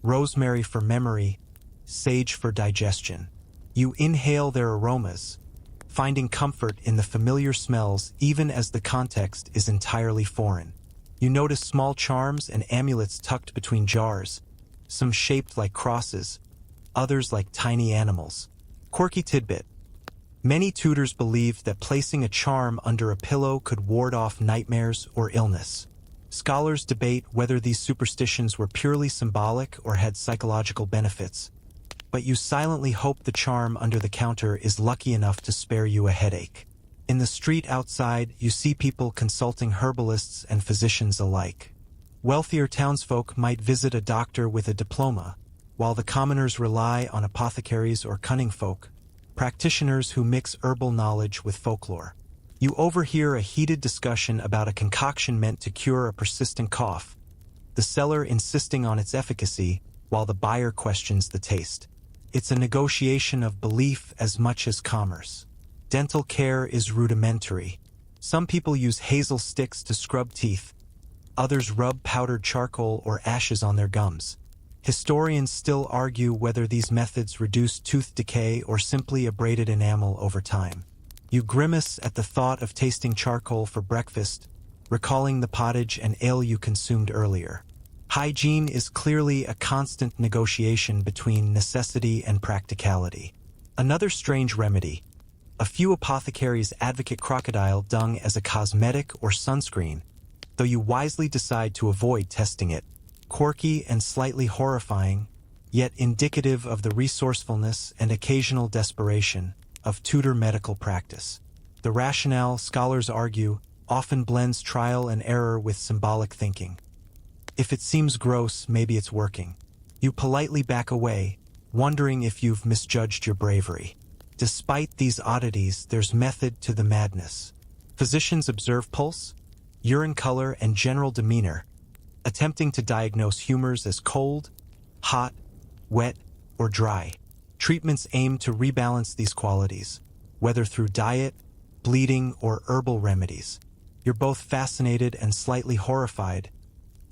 rosemary for memory, sage for digestion. You inhale their aromas, finding comfort in the familiar smells even as the context is entirely foreign. You notice small charms and amulets tucked between jars, some shaped like crosses, others like tiny animals. Quirky tidbit. Many Tudors believed that placing a charm under a pillow could ward off nightmares or illness. Scholars debate whether these superstitions were purely symbolic or had psychological benefits, but you silently hope the charm under the counter is lucky enough to spare you a headache. In the street outside, you see people consulting herbalists and physicians alike. Wealthier townsfolk might visit a doctor with a diploma, while the commoners rely on apothecaries or cunning folk, practitioners who mix herbal knowledge with folklore. You overhear a heated discussion about a concoction meant to cure a persistent cough, the seller insisting on its efficacy while the buyer questions the taste. It's a negotiation of belief as much as commerce. Dental care is rudimentary. Some people use hazel sticks to scrub teeth. Others rub powdered charcoal or ashes on their gums. Historians still argue whether these methods reduce tooth decay or simply abraded enamel over time. You grimace at the thought of tasting charcoal for breakfast, recalling the pottage and ale you consumed earlier. Hygiene is clearly a constant negotiation between necessity and practicality. Another strange remedy. A few apothecaries advocate crocodile dung as a cosmetic or sunscreen, though you wisely decide to avoid testing it. Quirky and slightly horrifying, yet indicative of the resourcefulness and occasional desperation of Tudor medical practice. The rationale, scholars argue, often blends trial and error with symbolic thinking. If it seems gross, maybe it's working. You politely back away, wondering if you've misjudged your bravery. Despite these oddities, there's method to the madness. Physicians observe pulse, urine color, and general demeanor, attempting to diagnose humors as cold, hot, wet, or dry. Treatments aim to rebalance these qualities, whether through diet, bleeding, or herbal remedies. You're both fascinated and slightly horrified,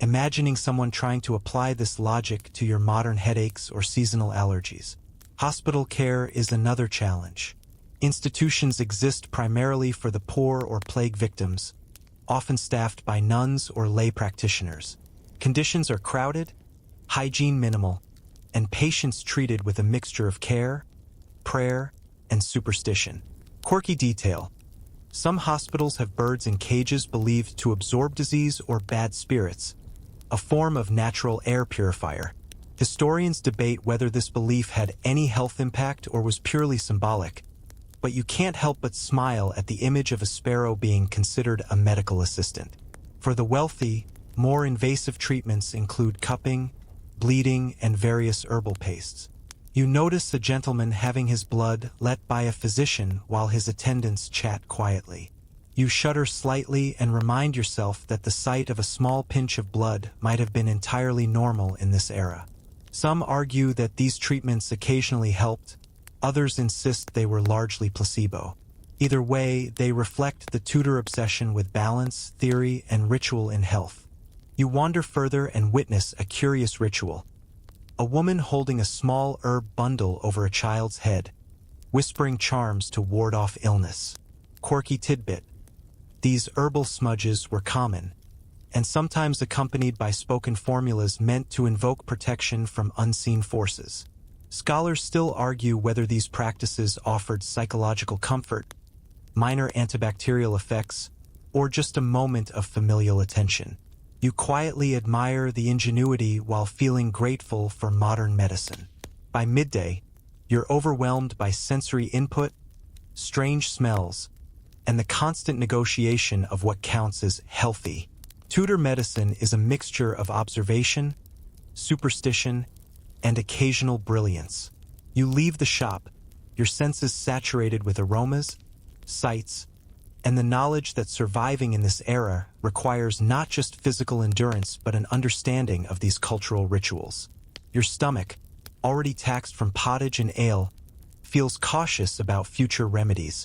imagining someone trying to apply this logic to your modern headaches or seasonal allergies. Hospital care is another challenge. Institutions exist primarily for the poor or plague victims, often staffed by nuns or lay practitioners. Conditions are crowded, hygiene minimal, and patients treated with a mixture of care, prayer, and superstition. Quirky detail. Some hospitals have birds in cages believed to absorb disease or bad spirits, a form of natural air purifier. Historians debate whether this belief had any health impact or was purely symbolic, but you can't help but smile at the image of a sparrow being considered a medical assistant. For the wealthy, more invasive treatments include cupping, bleeding, and various herbal pastes. You notice a gentleman having his blood let by a physician while his attendants chat quietly. You shudder slightly and remind yourself that the sight of a small pinch of blood might have been entirely normal in this era. Some argue that these treatments occasionally helped, others insist they were largely placebo. Either way, they reflect the Tudor obsession with balance, theory, and ritual in health. You wander further and witness a curious ritual. A woman holding a small herb bundle over a child's head, whispering charms to ward off illness. Quirky tidbit. These herbal smudges were common, and sometimes accompanied by spoken formulas meant to invoke protection from unseen forces. Scholars still argue whether these practices offered psychological comfort, minor antibacterial effects, or just a moment of familial attention. You quietly admire the ingenuity while feeling grateful for modern medicine. By midday, you're overwhelmed by sensory input, strange smells, and the constant negotiation of what counts as healthy. Tudor medicine is a mixture of observation, superstition, and occasional brilliance. You leave the shop, your senses saturated with aromas, sights, and the knowledge that surviving in this era requires not just physical endurance but an understanding of these cultural rituals. Your stomach, already taxed from pottage and ale, feels cautious about future remedies,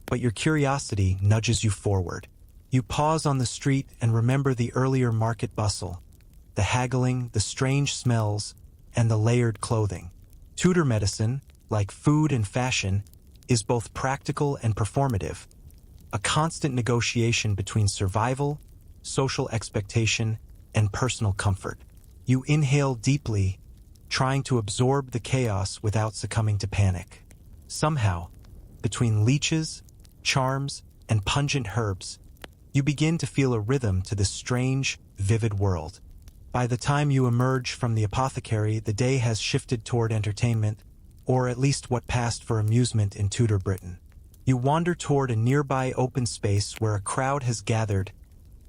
but your curiosity nudges you forward. You pause on the street and remember the earlier market bustle, the haggling, the strange smells, and the layered clothing. Tudor medicine, like food and fashion, is both practical and performative, a constant negotiation between survival, social expectation, and personal comfort. You inhale deeply, trying to absorb the chaos without succumbing to panic. Somehow, Between leeches, charms, and pungent herbs, you begin to feel a rhythm to this strange, vivid world. By the time you emerge from the apothecary, the day has shifted toward entertainment, or at least what passed for amusement in Tudor Britain. You wander toward a nearby open space where a crowd has gathered,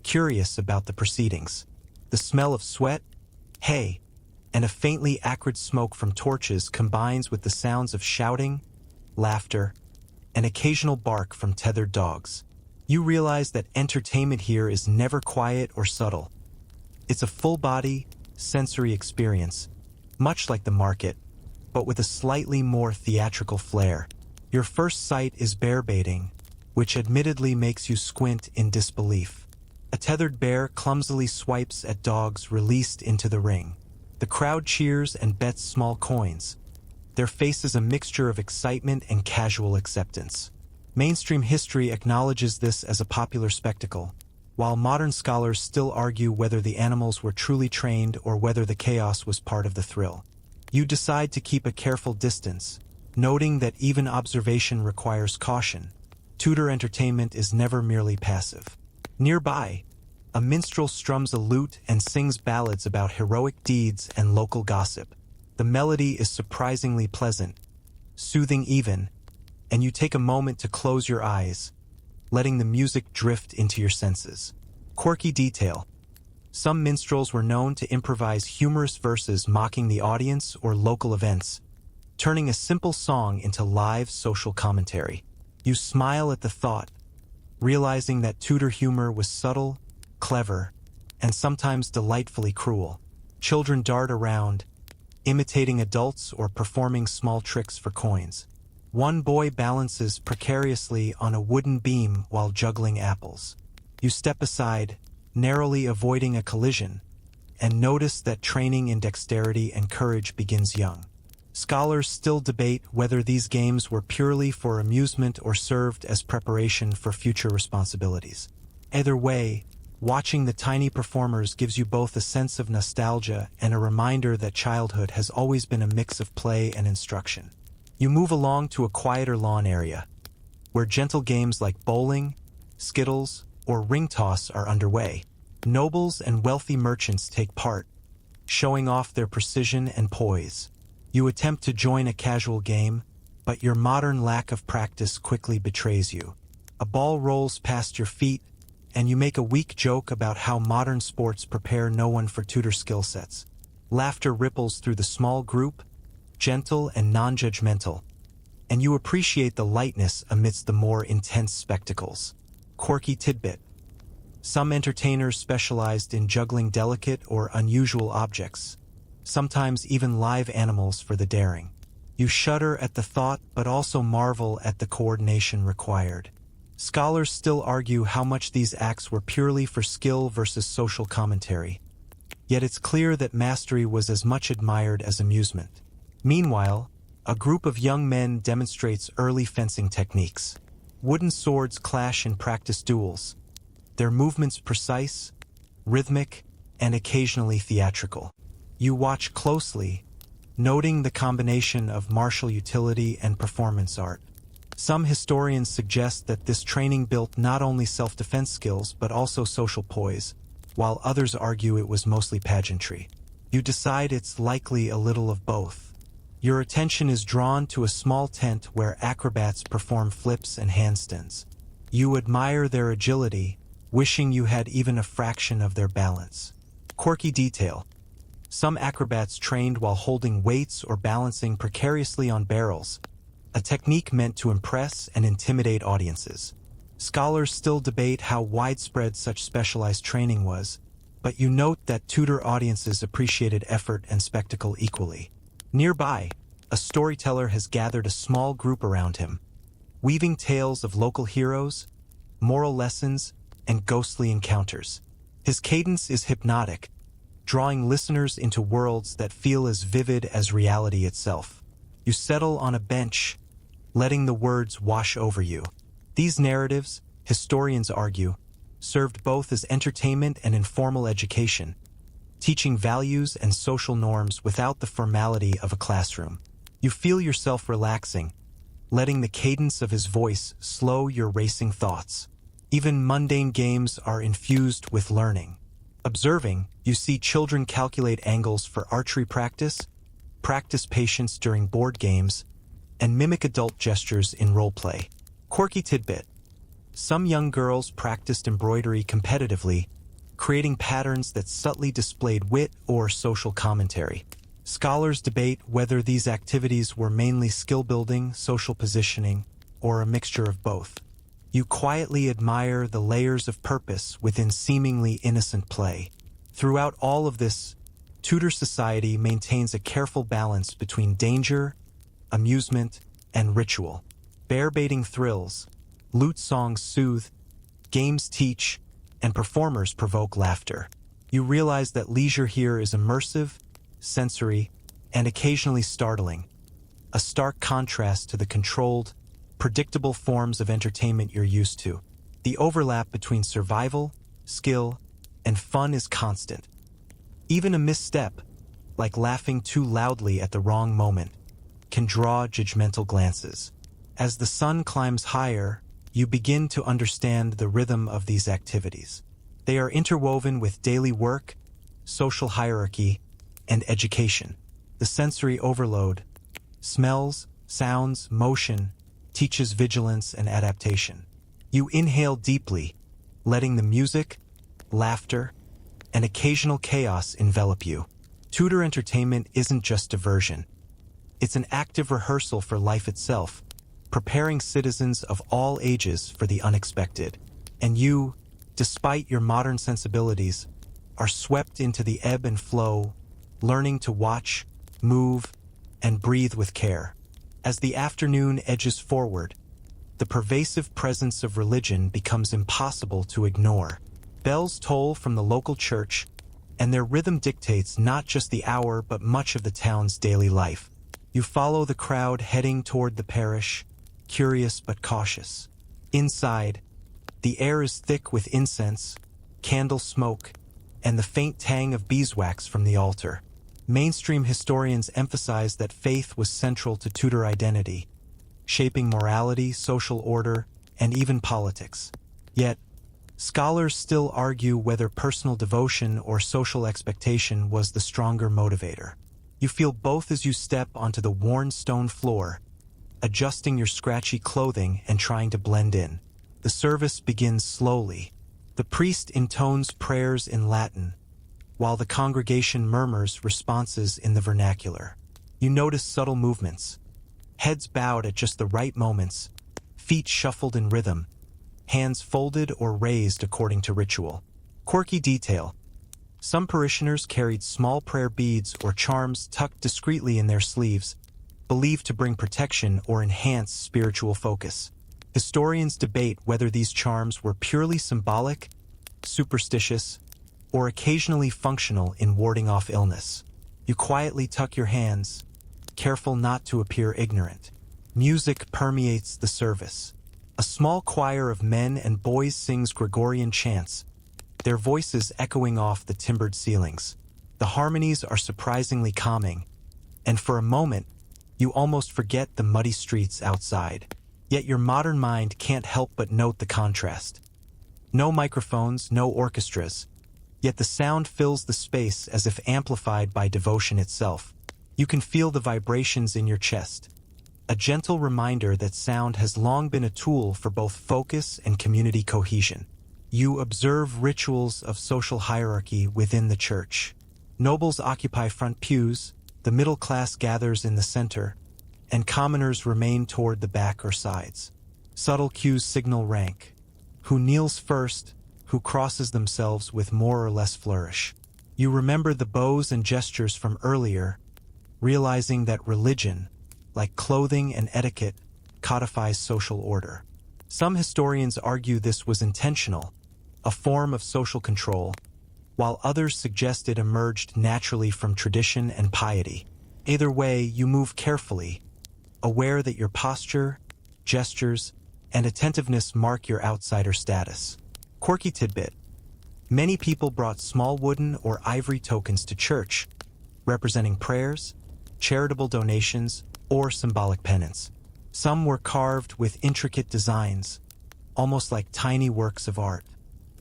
curious about the proceedings. The smell of sweat, hay, and a faintly acrid smoke from torches combines with the sounds of shouting, laughter, and occasional bark from tethered dogs. You realize that entertainment here is never quiet or subtle. It's a full-body, sensory experience, much like the market, but with a slightly more theatrical flair. Your first sight is bear baiting, which admittedly makes you squint in disbelief. A tethered bear clumsily swipes at dogs released into the ring. The crowd cheers and bets small coins, their faces a mixture of excitement and casual acceptance. Mainstream history acknowledges this as a popular spectacle, while modern scholars still argue whether the animals were truly trained or whether the chaos was part of the thrill. You decide to keep a careful distance, noting that even observation requires caution. Tudor entertainment is never merely passive. Nearby, a minstrel strums a lute and sings ballads about heroic deeds and local gossip. The melody is surprisingly pleasant, soothing even, and you take a moment to close your eyes, letting the music drift into your senses. Quirky detail. Some minstrels were known to improvise humorous verses mocking the audience or local events, turning a simple song into live social commentary. You smile at the thought, realizing that Tudor humor was subtle, clever, and sometimes delightfully cruel. Children dart around, imitating adults or performing small tricks for coins. One boy balances precariously on a wooden beam while juggling apples. You step aside, narrowly avoiding a collision, and notice that training in dexterity and courage begins young. Scholars still debate whether these games were purely for amusement or served as preparation for future responsibilities. Either way, watching the tiny performers gives you both a sense of nostalgia and a reminder that childhood has always been a mix of play and instruction. You move along to a quieter lawn area, where gentle games like bowling, skittles, or ring toss are underway. Nobles and wealthy merchants take part, showing off their precision and poise. You attempt to join a casual game, but your modern lack of practice quickly betrays you. A ball rolls past your feet, and you make a weak joke about how modern sports prepare no one for Tudor skill sets. Laughter ripples through the small group, gentle and non-judgmental, and you appreciate the lightness amidst the more intense spectacles. Quirky tidbit. Some entertainers specialized in juggling delicate or unusual objects, sometimes even live animals for the daring. You shudder at the thought but also marvel at the coordination required. Scholars still argue how much these acts were purely for skill versus social commentary, yet it's clear that mastery was as much admired as amusement. Meanwhile, a group of young men demonstrates early fencing techniques. Wooden swords clash in practice duels, their movements precise, rhythmic, and occasionally theatrical. You watch closely, noting the combination of martial utility and performance art. Some historians suggest that this training built not only self-defense skills but also social poise, while others argue it was mostly pageantry. You decide it's likely a little of both. Your attention is drawn to a small tent where acrobats perform flips and handstands. You admire their agility, wishing you had even a fraction of their balance. Quirky detail. Some acrobats trained while holding weights or balancing precariously on barrels, a technique meant to impress and intimidate audiences. Scholars still debate how widespread such specialized training was, but you note that Tudor audiences appreciated effort and spectacle equally. Nearby, a storyteller has gathered a small group around him, weaving tales of local heroes, moral lessons, and ghostly encounters. His cadence is hypnotic, drawing listeners into worlds that feel as vivid as reality itself. You settle on a bench, letting the words wash over you. These narratives, historians argue, served both as entertainment and informal education, teaching values and social norms without the formality of a classroom. You feel yourself relaxing, letting the cadence of his voice slow your racing thoughts. Even mundane games are infused with learning. Observing, you see children calculate angles for archery practice patience during board games, and mimic adult gestures in roleplay. Quirky tidbit. Some young girls practiced embroidery competitively, creating patterns that subtly displayed wit or social commentary. Scholars debate whether these activities were mainly skill-building, social positioning, or a mixture of both. You quietly admire the layers of purpose within seemingly innocent play. Throughout all of this, Tudor society maintains a careful balance between danger, amusement, and ritual. Bear-baiting thrills, lute songs soothe, games teach, and performers provoke laughter. You realize that leisure here is immersive, sensory, and occasionally startling, a stark contrast to the controlled, predictable forms of entertainment you're used to. The overlap between survival, skill, and fun is constant. Even a misstep, like laughing too loudly at the wrong moment, can draw judgmental glances. As the sun climbs higher, you begin to understand the rhythm of these activities. They are interwoven with daily work, social hierarchy, and education. The sensory overload, smells, sounds, motion, teaches vigilance and adaptation. You inhale deeply, letting the music, laughter, and occasional chaos envelop you. Tudor entertainment isn't just diversion. It's an active rehearsal for life itself, preparing citizens of all ages for the unexpected. And you, despite your modern sensibilities, are swept into the ebb and flow, learning to watch, move, and breathe with care. As the afternoon edges forward, the pervasive presence of religion becomes impossible to ignore. Bells toll from the local church, and their rhythm dictates not just the hour but much of the town's daily life. You follow the crowd heading toward the parish, curious but cautious. Inside, the air is thick with incense, candle smoke, and the faint tang of beeswax from the altar. Mainstream historians emphasize that faith was central to Tudor identity, shaping morality, social order, and even politics. Yet, scholars still argue whether personal devotion or social expectation was the stronger motivator. You feel both as you step onto the worn stone floor, adjusting your scratchy clothing and trying to blend in. The service begins slowly. The priest intones prayers in Latin, while the congregation murmurs responses in the vernacular. You notice subtle movements, heads bowed at just the right moments, feet shuffled in rhythm, hands folded or raised according to ritual. Quirky detail. Some parishioners carried small prayer beads or charms tucked discreetly in their sleeves, believed to bring protection or enhance spiritual focus. Historians debate whether these charms were purely symbolic, superstitious, or occasionally functional in warding off illness. You quietly tuck your hands, careful not to appear ignorant. Music permeates the service. A small choir of men and boys sings Gregorian chants, their voices echoing off the timbered ceilings. The harmonies are surprisingly calming, and for a moment, you almost forget the muddy streets outside. Yet your modern mind can't help but note the contrast. No microphones, no orchestras, yet the sound fills the space as if amplified by devotion itself. You can feel the vibrations in your chest, a gentle reminder that sound has long been a tool for both focus and community cohesion. You observe rituals of social hierarchy within the church. Nobles occupy front pews, the middle class gathers in the center, and commoners remain toward the back or sides. Subtle cues signal rank. Who kneels first, who crosses themselves with more or less flourish. You remember the bows and gestures from earlier, realizing that religion, like clothing and etiquette, codifies social order. Some historians argue this was intentional, a form of social control, while others suggest it emerged naturally from tradition and piety. Either way, you move carefully, aware that your posture, gestures, and attentiveness mark your outsider status. Quirky tidbit. Many people brought small wooden or ivory tokens to church, representing prayers, charitable donations, or symbolic penance. Some were carved with intricate designs, almost like tiny works of art.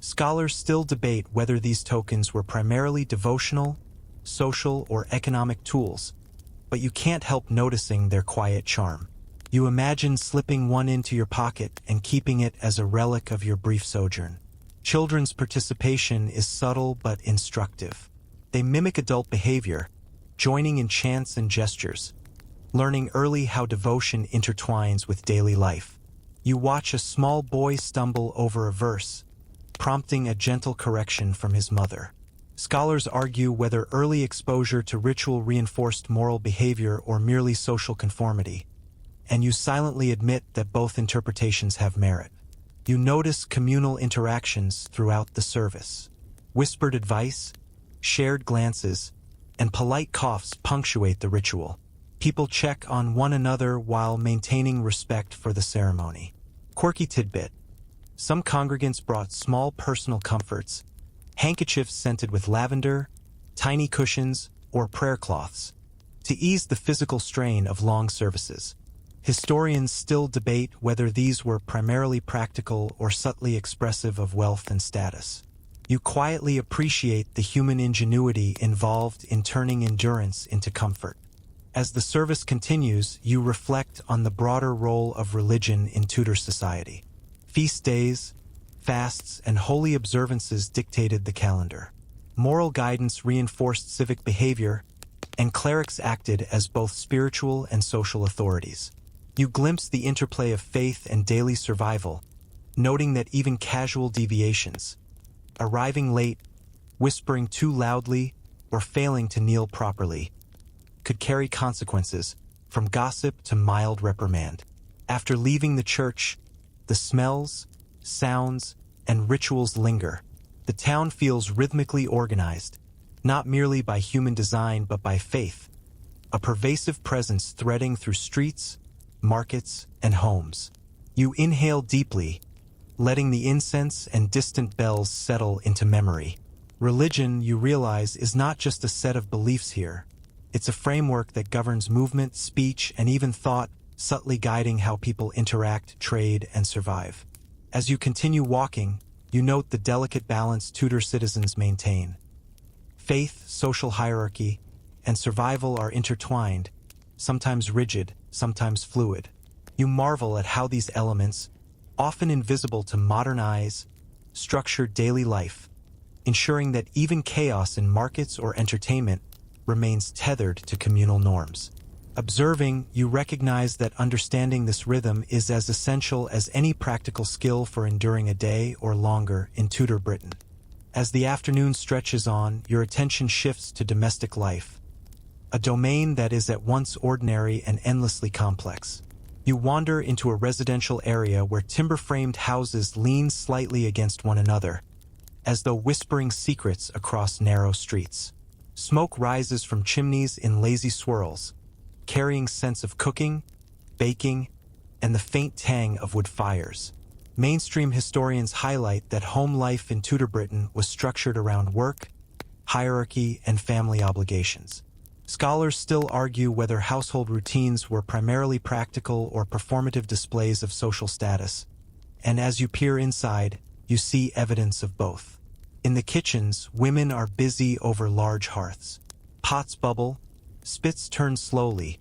Scholars still debate whether these tokens were primarily devotional, social, or economic tools, but you can't help noticing their quiet charm. You imagine slipping one into your pocket and keeping it as a relic of your brief sojourn. Children's participation is subtle but instructive. They mimic adult behavior, joining in chants and gestures, learning early how devotion intertwines with daily life. You watch a small boy stumble over a verse, prompting a gentle correction from his mother. Scholars argue whether early exposure to ritual reinforced moral behavior or merely social conformity, and you silently admit that both interpretations have merit. You notice communal interactions throughout the service. Whispered advice, shared glances, and polite coughs punctuate the ritual. People check on one another while maintaining respect for the ceremony. Quirky tidbit: some congregants brought small personal comforts, handkerchiefs scented with lavender, tiny cushions, or prayer cloths, to ease the physical strain of long services. Historians still debate whether these were primarily practical or subtly expressive of wealth and status. You quietly appreciate the human ingenuity involved in turning endurance into comfort. As the service continues, you reflect on the broader role of religion in Tudor society. Feast days, fasts, and holy observances dictated the calendar. Moral guidance reinforced civic behavior, and clerics acted as both spiritual and social authorities. You glimpse the interplay of faith and daily survival, noting that even casual deviations, arriving late, whispering too loudly, or failing to kneel properly, could carry consequences, from gossip to mild reprimand. After leaving the church, the smells, sounds, and rituals linger. The town feels rhythmically organized, not merely by human design but by faith, a pervasive presence threading through streets, markets, and homes. You inhale deeply, letting the incense and distant bells settle into memory. Religion, you realize, is not just a set of beliefs here. It's a framework that governs movement, speech, and even thought, subtly guiding how people interact, trade, and survive. As you continue walking, you note the delicate balance Tudor citizens maintain. Faith, social hierarchy, and survival are intertwined, sometimes rigid, sometimes fluid. You marvel at how these elements, often invisible to modern eyes, structure daily life, ensuring that even chaos in markets or entertainment remains tethered to communal norms. Observing, you recognize that understanding this rhythm is as essential as any practical skill for enduring a day or longer in Tudor Britain. As the afternoon stretches on, your attention shifts to domestic life, a domain that is at once ordinary and endlessly complex. You wander into a residential area where timber-framed houses lean slightly against one another, as though whispering secrets across narrow streets. Smoke rises from chimneys in lazy swirls, carrying scents of cooking, baking, and the faint tang of wood fires. Mainstream historians highlight that home life in Tudor Britain was structured around work, hierarchy, and family obligations. Scholars still argue whether household routines were primarily practical or performative displays of social status, and as you peer inside, you see evidence of both. In the kitchens, women are busy over large hearths. Pots bubble, spits turn slowly,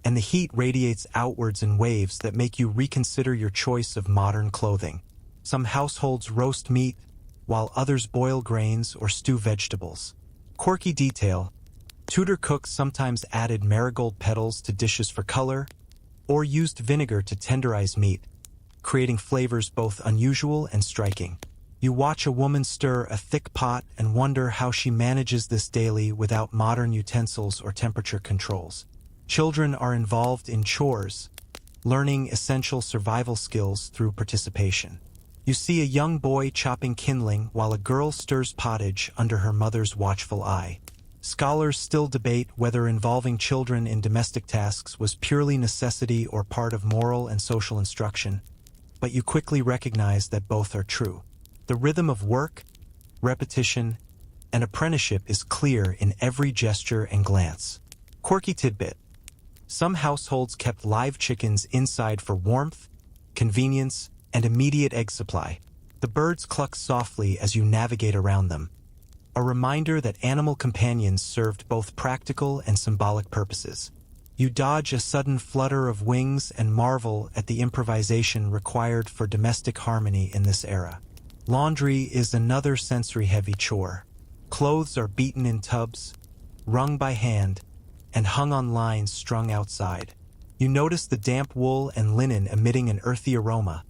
and the heat radiates outwards in waves that make you reconsider your choice of modern clothing. Some households roast meat, while others boil grains or stew vegetables. Quirky detail: Tudor cooks sometimes added marigold petals to dishes for color, or used vinegar to tenderize meat, creating flavors both unusual and striking. You watch a woman stir a thick pot and wonder how she manages this daily without modern utensils or temperature controls. Children are involved in chores, learning essential survival skills through participation. You see a young boy chopping kindling while a girl stirs pottage under her mother's watchful eye. Scholars still debate whether involving children in domestic tasks was purely necessity or part of moral and social instruction, but you quickly recognize that both are true. The rhythm of work, repetition, and apprenticeship is clear in every gesture and glance. Quirky tidbit: Some households kept live chickens inside for warmth, convenience, and immediate egg supply. The birds cluck softly as you navigate around them, a reminder that animal companions served both practical and symbolic purposes. You dodge a sudden flutter of wings and marvel at the improvisation required for domestic harmony in this era. Laundry is another sensory-heavy chore. Clothes are beaten in tubs, wrung by hand, and hung on lines strung outside. You notice the damp wool and linen emitting an earthy aroma,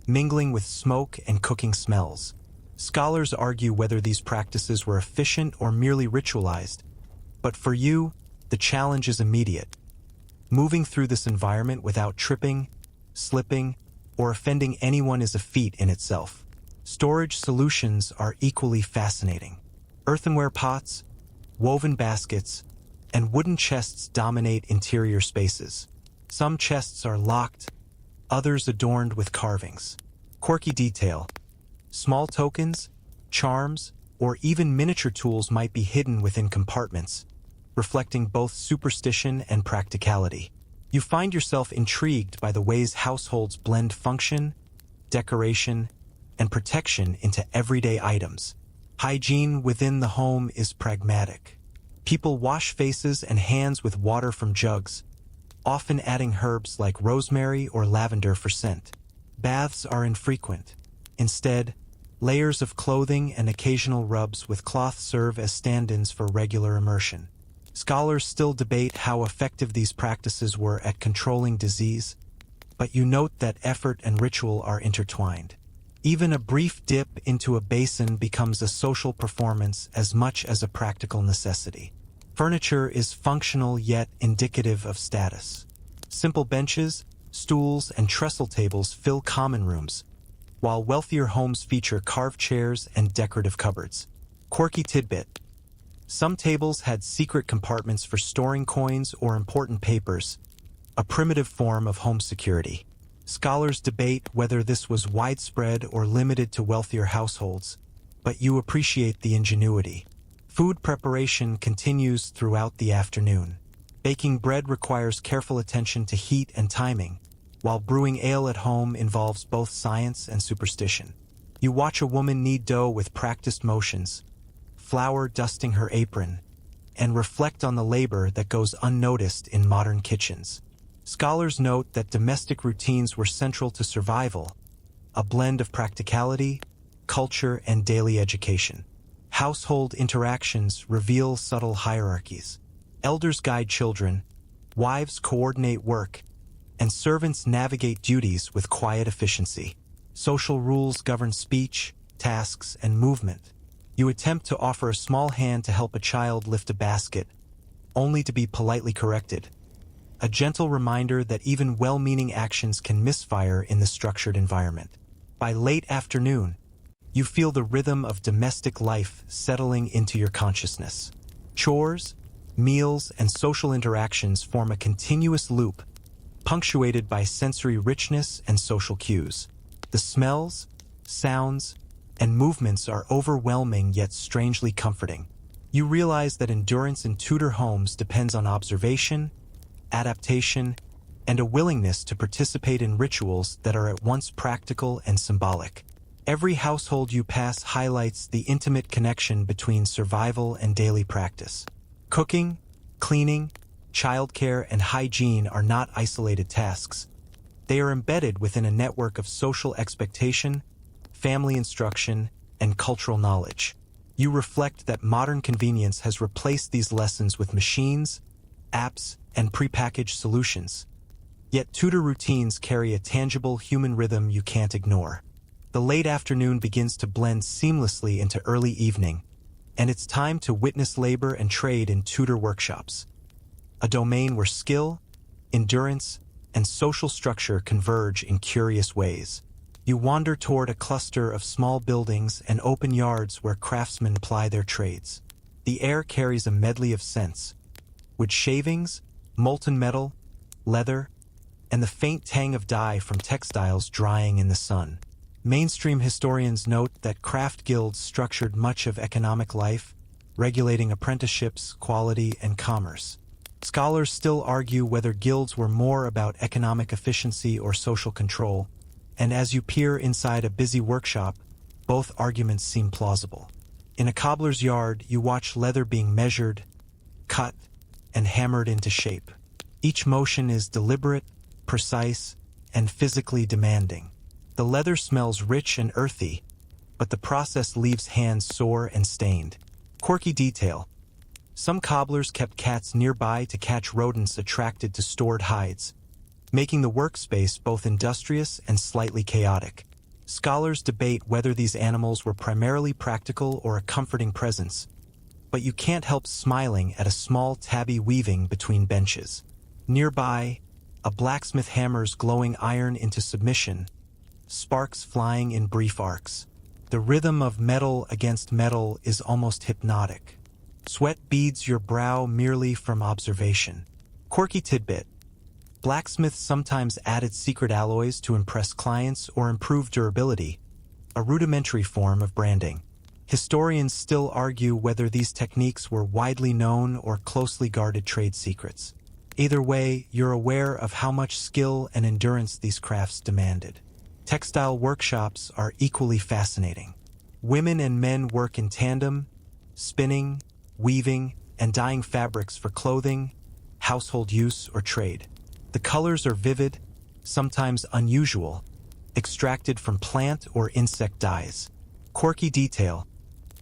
mingling with smoke and cooking smells. Scholars argue whether these practices were efficient or merely ritualized, but for you, the challenge is immediate. Moving through this environment without tripping, slipping, or offending anyone is a feat in itself. Storage solutions are equally fascinating. Earthenware pots, woven baskets, and wooden chests dominate interior spaces. Some chests are locked, others adorned with carvings. Quirky detail. Small tokens, charms, or even miniature tools might be hidden within compartments, reflecting both superstition and practicality. You find yourself intrigued by the ways households blend function, decoration, and protection into everyday items. Hygiene within the home is pragmatic. People wash faces and hands with water from jugs, often adding herbs like rosemary or lavender for scent. Baths are infrequent. Instead, layers of clothing and occasional rubs with cloth serve as stand-ins for regular immersion. Scholars still debate how effective these practices were at controlling disease, but you note that effort and ritual are intertwined. Even a brief dip into a basin becomes a social performance as much as a practical necessity. Furniture is functional yet indicative of status. Simple benches, stools, and trestle tables fill common rooms, while wealthier homes feature carved chairs and decorative cupboards. Quirky tidbit. Some tables had secret compartments for storing coins or important papers, a primitive form of home security. Scholars debate whether this was widespread or limited to wealthier households, but you appreciate the ingenuity. Food preparation continues throughout the afternoon. Baking bread requires careful attention to heat and timing, while brewing ale at home involves both science and superstition. You watch a woman knead dough with practiced motions, flour dusting her apron, and reflect on the labor that goes unnoticed in modern kitchens. Scholars note that domestic routines were central to survival, a blend of practicality, culture, and daily education. Household interactions reveal subtle hierarchies. Elders guide children, wives coordinate work, and servants navigate duties with quiet efficiency. Social rules govern speech, tasks, and movement. You attempt to offer a small hand to help a child lift a basket, only to be politely corrected. A gentle reminder that even well-meaning actions can misfire in the structured environment. By late afternoon, you feel the rhythm of domestic life settling into your consciousness. Chores, meals, and social interactions form a continuous loop, punctuated by sensory richness and social cues. The smells, sounds, and movements are overwhelming yet strangely comforting. You realize that endurance in Tudor homes depends on observation, adaptation, and a willingness to participate in rituals that are at once practical and symbolic. Every household you pass highlights the intimate connection between survival and daily practice. Cooking, cleaning, childcare, and hygiene are not isolated tasks. They are embedded within a network of social expectation, family instruction, and cultural knowledge. You reflect that modern convenience has replaced these lessons with machines, apps, and prepackaged solutions. Yet Tudor routines carry a tangible human rhythm you can't ignore. The late afternoon begins to blend seamlessly into early evening, and it's time to witness labor and trade in Tudor workshops, a domain where skill, endurance, and social structure converge in curious ways. You wander toward a cluster of small buildings and open yards where craftsmen ply their trades. The air carries a medley of scents, wood shavings, molten metal, leather, and the faint tang of dye from textiles drying in the sun. Mainstream historians note that craft guilds structured much of economic life, regulating apprenticeships, quality, and commerce. Scholars still argue whether guilds were more about economic efficiency or social control, and as you peer inside a busy workshop, both arguments seem plausible. In a cobbler's yard, you watch leather being measured, cut, and hammered into shape. Each motion is deliberate, precise, and physically demanding. The leather smells rich and earthy, but the process leaves hands sore and stained. Quirky detail. Some cobblers kept cats nearby to catch rodents attracted to stored hides, making the workspace both industrious and slightly chaotic. Scholars debate whether these animals were primarily practical or a comforting presence, but you can't help smiling at a small tabby weaving between benches. Nearby, a blacksmith hammers glowing iron into submission, sparks flying in brief arcs. The rhythm of metal against metal is almost hypnotic. Sweat beads your brow merely from observation. Quirky tidbit. Blacksmiths sometimes added secret alloys to impress clients or improve durability, a rudimentary form of branding. Historians still argue whether these techniques were widely known or closely guarded trade secrets. Either way, you're aware of how much skill and endurance these crafts demanded. Textile workshops are equally fascinating. Women and men work in tandem, spinning, weaving, and dyeing fabrics for clothing, household use, or trade. The colors are vivid, sometimes unusual, extracted from plant or insect dyes. Quirky detail.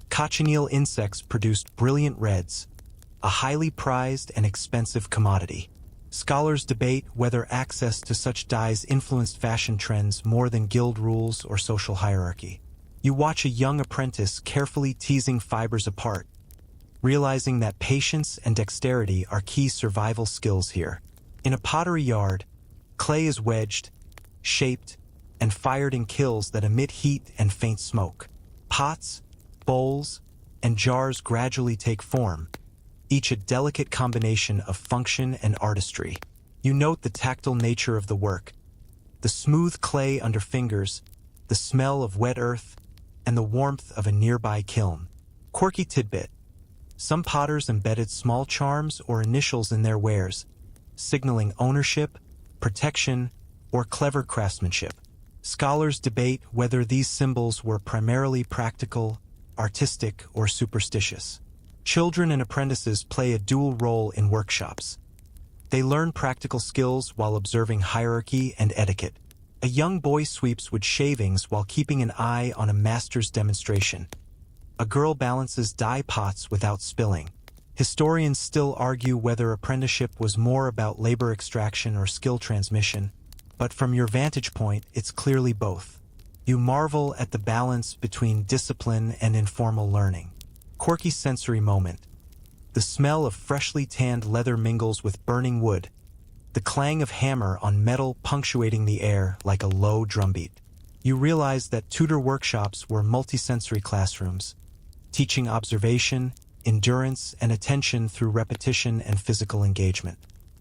Cochineal insects produced brilliant reds, a highly prized and expensive commodity. Scholars debate whether access to such dyes influenced fashion trends more than guild rules or social hierarchy. You watch a young apprentice carefully teasing fibers apart, realizing that patience and dexterity are key survival skills here. In a pottery yard, clay is wedged, shaped, and fired in kilns that emit heat and faint smoke. Pots, bowls, and jars gradually take form, each a delicate combination of function and artistry. You note the tactile nature of the work, the smooth clay under fingers, the smell of wet earth, and the warmth of a nearby kiln. Quirky tidbit. Some potters embedded small charms or initials in their wares, signaling ownership, protection, or clever craftsmanship. Scholars debate whether these symbols were primarily practical, artistic, or superstitious. Children and apprentices play a dual role in workshops. They learn practical skills while observing hierarchy and etiquette. A young boy sweeps wood shavings while keeping an eye on a master's demonstration. A girl balances dye pots without spilling. Historians still argue whether apprenticeship was more about labor extraction or skill transmission, but from your vantage point, it's clearly both. You marvel at the balance between discipline and informal learning. Quirky sensory moment. The smell of freshly tanned leather mingles with burning wood, the clang of hammer on metal punctuating the air like a low drumbeat. You realize that Tudor workshops were multisensory classrooms, teaching observation, endurance, and attention through repetition and physical engagement.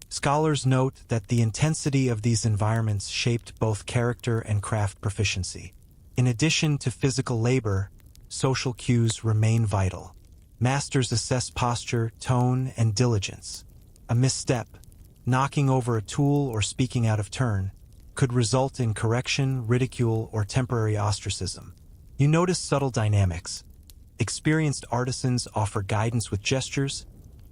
Scholars note that the intensity of these environments shaped both character and craft proficiency. In addition to physical labor, social cues remain vital. Masters assess posture, tone, and diligence. A misstep, knocking over a tool or speaking out of turn, could result in correction, ridicule, or temporary ostracism. You notice subtle dynamics. Experienced artisans offer guidance with gestures,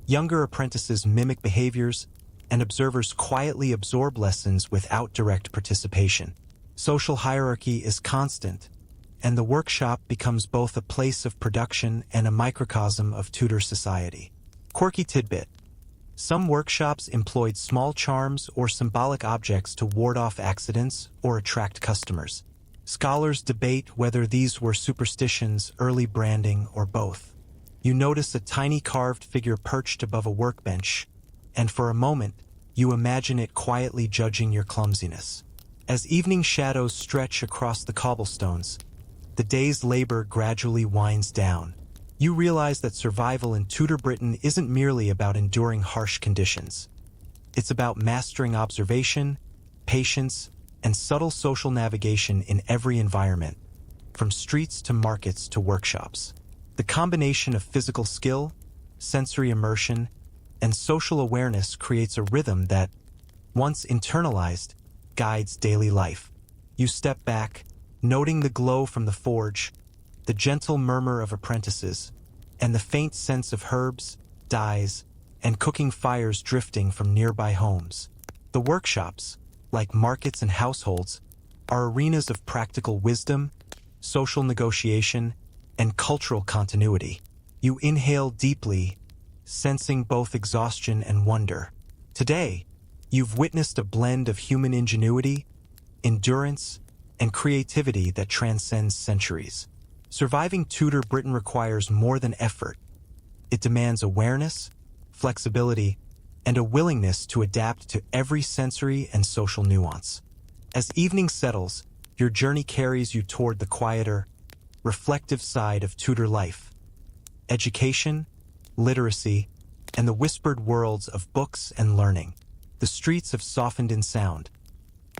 younger apprentices mimic behaviors, and observers quietly absorb lessons without direct participation. Social hierarchy is constant, and the workshop becomes both a place of production and a microcosm of Tudor society. Quirky tidbit. Some workshops employed small charms or symbolic objects to ward off accidents or attract customers. Scholars debate whether these were superstitions, early branding, or both. You notice a tiny carved figure perched above a workbench, and for a moment, you imagine it quietly judging your clumsiness. As evening shadows stretch across the cobblestones, the day's labor gradually winds down. You realize that survival in Tudor Britain isn't merely about enduring harsh conditions. It's about mastering observation, patience, and subtle social navigation in every environment, from streets to markets to workshops. The combination of physical skill, sensory immersion, and social awareness creates a rhythm that, once internalized, guides daily life. You step back, noting the glow from the forge, the gentle murmur of apprentices, and the faint sense of herbs, dyes, and cooking fires drifting from nearby homes. The workshops, like markets and households, are arenas of practical wisdom, social negotiation, and cultural continuity. You inhale deeply, sensing both exhaustion and wonder. Today, you've witnessed a blend of human ingenuity, endurance, and creativity that transcends centuries. Surviving Tudor Britain requires more than effort. It demands awareness, flexibility, and a willingness to adapt to every sensory and social nuance. As evening settles, your journey carries you toward the quieter, reflective side of Tudor life. Education, literacy, and the whispered worlds of books and learning. The streets have softened in sound.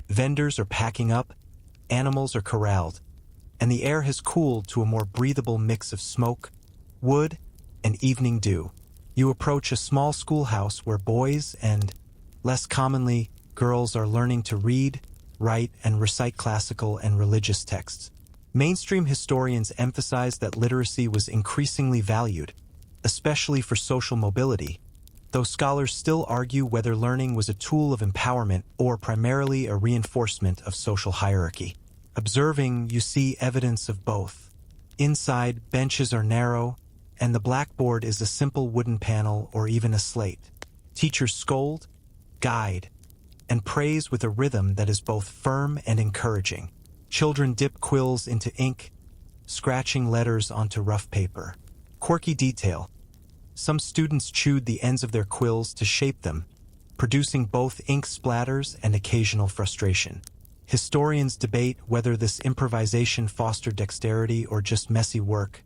Vendors are packing up, animals are corralled, and the air has cooled to a more breathable mix of smoke, wood, and evening dew. You approach a small schoolhouse where boys and, less commonly, girls are learning to read, write, and recite classical and religious texts. Mainstream historians emphasize that literacy was increasingly valued, especially for social mobility, though scholars still argue whether learning was a tool of empowerment or primarily a reinforcement of social hierarchy. Observing, you see evidence of both. Inside, benches are narrow, and the blackboard is a simple wooden panel or even a slate. Teachers scold, guide, and praise with a rhythm that is both firm and encouraging. Children dip quills into ink, scratching letters onto rough paper. Quirky detail. Some students chewed the ends of their quills to shape them, producing both ink splatters and occasional frustration. Historians debate whether this improvisation fostered dexterity or just messy work,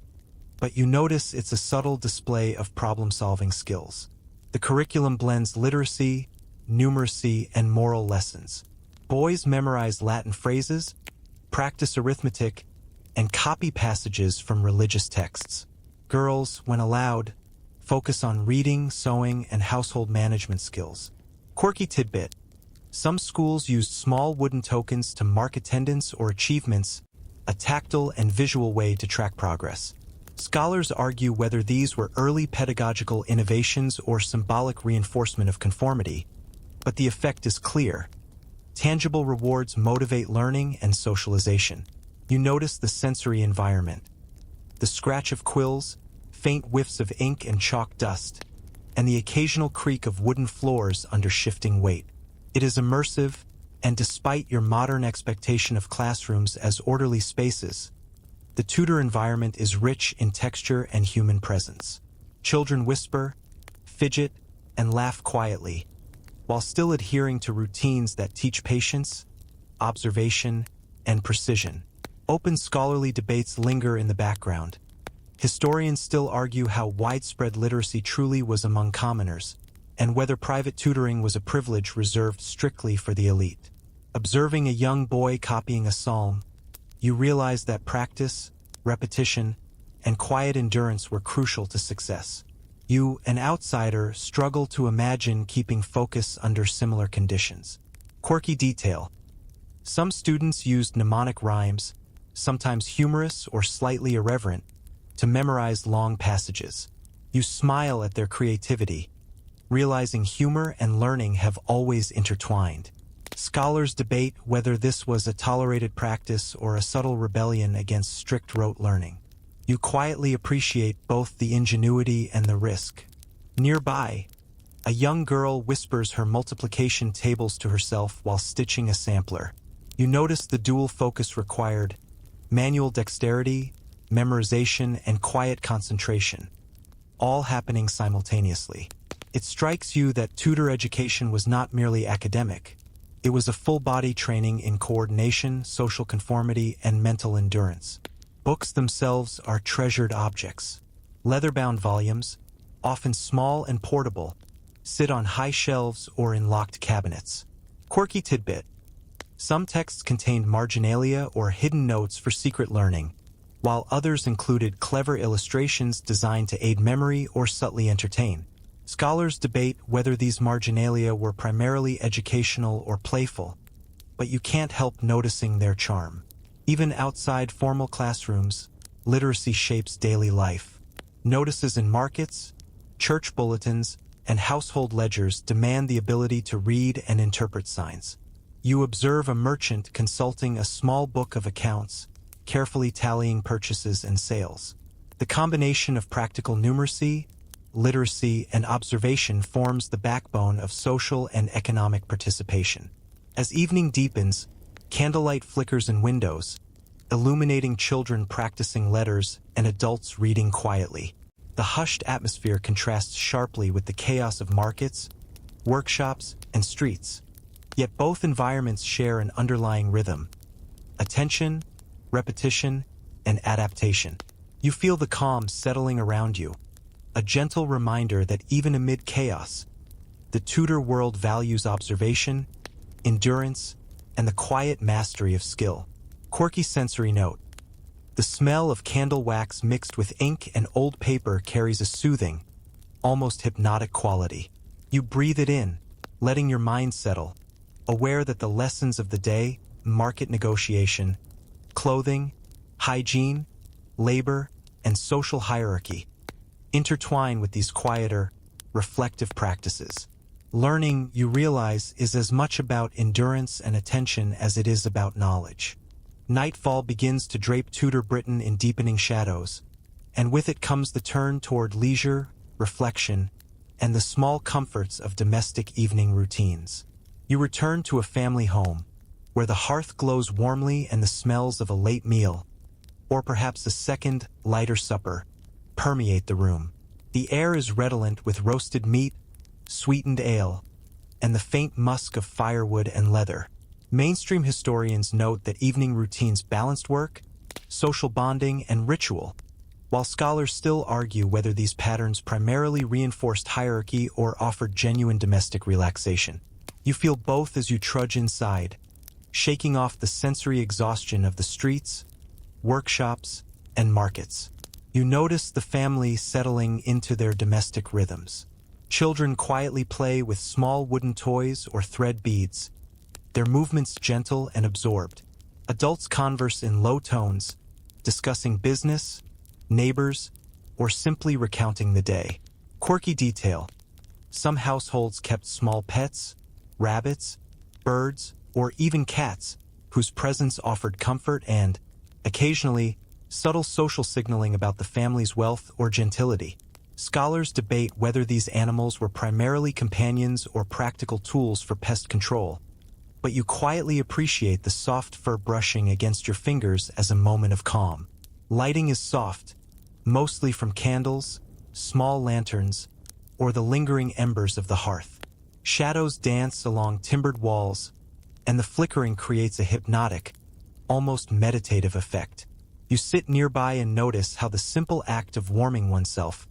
but you notice it's a subtle display of problem-solving skills. The curriculum blends literacy, numeracy, and moral lessons. Boys memorize Latin phrases, practice arithmetic, and copy passages from religious texts. Girls, when allowed, focus on reading, sewing, and household management skills. Quirky tidbit. Some schools used small wooden tokens to mark attendance or achievements, a tactile and visual way to track progress. Scholars argue whether these were early pedagogical innovations or symbolic reinforcement of conformity, but the effect is clear. Tangible rewards motivate learning and socialization. You notice the sensory environment. The scratch of quills, faint whiffs of ink and chalk dust, and the occasional creak of wooden floors under shifting weight. It is immersive, and despite your modern expectation of classrooms as orderly spaces, the Tudor environment is rich in texture and human presence. Children whisper, fidget, and laugh quietly, while still adhering to routines that teach patience, observation, and precision. Open scholarly debates linger in the background. Historians still argue how widespread literacy truly was among commoners, and whether private tutoring was a privilege reserved strictly for the elite. Observing a young boy copying a psalm, you realize that practice, repetition, and quiet endurance were crucial to success. You, an outsider, struggle to imagine keeping focus under similar conditions. Quirky detail. Some students used mnemonic rhymes, sometimes humorous or slightly irreverent, to memorize long passages. You smile at their creativity, realizing humor and learning have always intertwined. Scholars debate whether this was a tolerated practice or a subtle rebellion against strict rote learning. You quietly appreciate both the ingenuity and the risk. Nearby, a young girl whispers her multiplication tables to herself while stitching a sampler. You notice the dual focus required: manual dexterity, memorization, and quiet concentration, all happening simultaneously. It strikes you that Tudor education was not merely academic. It was a full-body training in coordination, social conformity, and mental endurance. Books themselves are treasured objects. Leather-bound volumes, often small and portable, sit on high shelves or in locked cabinets. Quirky tidbit. Some texts contained marginalia or hidden notes for secret learning, while others included clever illustrations designed to aid memory or subtly entertain. Scholars debate whether these marginalia were primarily educational or playful, but you can't help noticing their charm. Even outside formal classrooms, literacy shapes daily life. Notices in markets, church bulletins, and household ledgers demand the ability to read and interpret signs. You observe a merchant consulting a small book of accounts, carefully tallying purchases and sales. The combination of practical numeracy, literacy, and observation forms the backbone of social and economic participation. As evening deepens, candlelight flickers in windows, illuminating children practicing letters and adults reading quietly. The hushed atmosphere contrasts sharply with the chaos of markets, workshops, and streets. Yet both environments share an underlying rhythm: attention, repetition, and adaptation. You feel the calm settling around you, a gentle reminder that even amid chaos, the Tudor world values observation, endurance, and the quiet mastery of skill. Quirky sensory note: the smell of candle wax mixed with ink and old paper carries a soothing, almost hypnotic quality. You breathe it in, letting your mind settle, aware that the lessons of the day, market negotiation, clothing, hygiene, labor, and social hierarchy, intertwine with these quieter, reflective practices. Learning, you realize, is as much about endurance and attention as it is about knowledge. Nightfall begins to drape Tudor Britain in deepening shadows, and with it comes the turn toward leisure, reflection, and the small comforts of domestic evening routines. You return to a family home, where the hearth glows warmly and the smells of a late meal, or perhaps a second, lighter supper, permeate the room. The air is redolent with roasted meat, sweetened ale, and the faint musk of firewood and leather. Mainstream historians note that evening routines balanced work, social bonding, and ritual, while scholars still argue whether these patterns primarily reinforced hierarchy or offered genuine domestic relaxation. You feel both as you trudge inside, shaking off the sensory exhaustion of the streets, workshops, and markets. You notice the family settling into their domestic rhythms. Children quietly play with small wooden toys or thread beads, their movements gentle and absorbed. Adults converse in low tones, discussing business, neighbors, or simply recounting the day. Quirky detail: some households kept small pets, rabbits, birds, or even cats, whose presence offered comfort and, occasionally, subtle social signaling about the family's wealth or gentility. Scholars debate whether these animals were primarily companions or practical tools for pest control, but you quietly appreciate the soft fur brushing against your fingers as a moment of calm. Lighting is soft, mostly from candles, small lanterns, or the lingering embers of the hearth. Shadows dance along timbered walls, and the flickering creates a hypnotic, almost meditative effect. You sit nearby and notice how the simple act of warming oneself,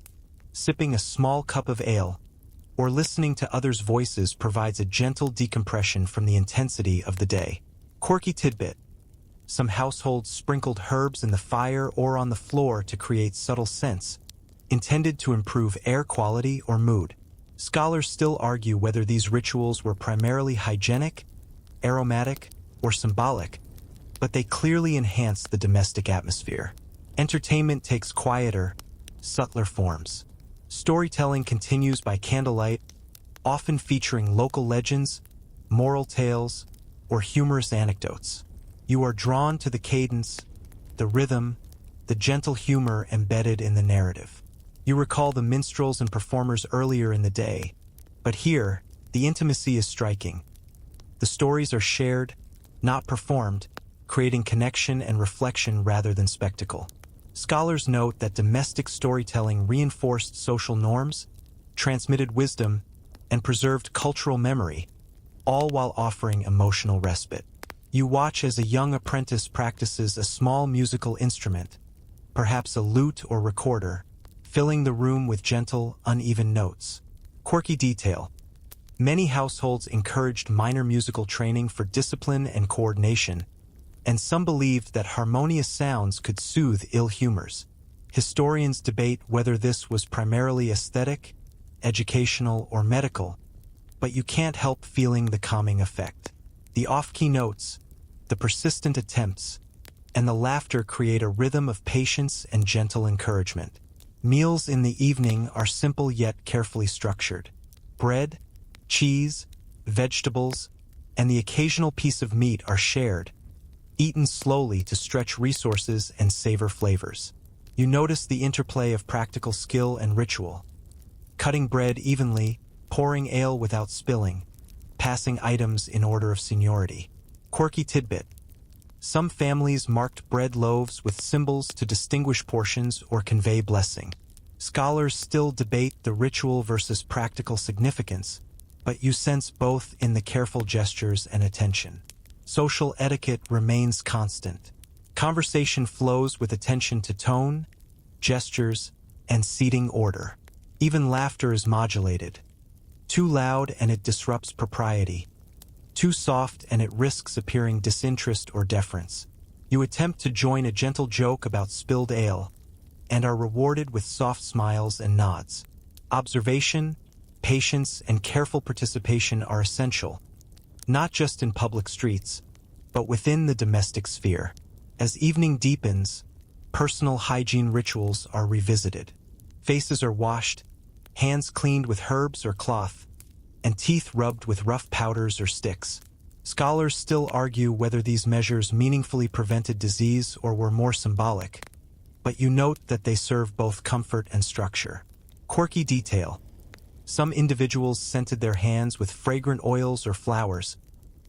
sipping a small cup of ale, or listening to others' voices provides a gentle decompression from the intensity of the day. Quirky tidbit: some households sprinkled herbs in the fire or on the floor to create subtle scents, intended to improve air quality or mood. Scholars still argue whether these rituals were primarily hygienic, aromatic, or symbolic, but they clearly enhance the domestic atmosphere. Entertainment takes quieter, subtler forms. Storytelling continues by candlelight, often featuring local legends, moral tales, or humorous anecdotes. You are drawn to the cadence, the rhythm, the gentle humor embedded in the narrative. You recall the minstrels and performers earlier in the day, but here, the intimacy is striking. The stories are shared, not performed, creating connection and reflection rather than spectacle. Scholars note that domestic storytelling reinforced social norms, transmitted wisdom, and preserved cultural memory, all while offering emotional respite. You watch as a young apprentice practices a small musical instrument, perhaps a lute or recorder, filling the room with gentle, uneven notes. Quirky detail: many households encouraged minor musical training for discipline and coordination, and some believed that harmonious sounds could soothe ill humors. Historians debate whether this was primarily aesthetic, educational, or medical, but you can't help feeling the calming effect. The off-key notes, the persistent attempts, and the laughter create a rhythm of patience and gentle encouragement. Meals in the evening are simple yet carefully structured. Bread, cheese, vegetables, and the occasional piece of meat are shared, eaten slowly to stretch resources and savor flavors. You notice the interplay of practical skill and ritual. Cutting bread evenly, pouring ale without spilling, passing items in order of seniority. Quirky tidbit. Some families marked bread loaves with symbols to distinguish portions or convey blessing. Scholars still debate the ritual versus practical significance, but you sense both in the careful gestures and attention. Social etiquette remains constant. Conversation flows with attention to tone, gestures, and seating order. Even laughter is modulated. Too loud and it disrupts propriety. Too soft and it risks appearing disinterest or deference. You attempt to join a gentle joke about spilled ale, and are rewarded with soft smiles and nods. Observation, patience, and careful participation are essential, not just in public streets, but within the domestic sphere. As evening deepens, personal hygiene rituals are revisited. Faces are washed, hands cleaned with herbs or cloth, and teeth rubbed with rough powders or sticks. Scholars still argue whether these measures meaningfully prevented disease or were more symbolic, but you note that they serve both comfort and structure. Quirky detail. Some individuals scented their hands with fragrant oils or flowers,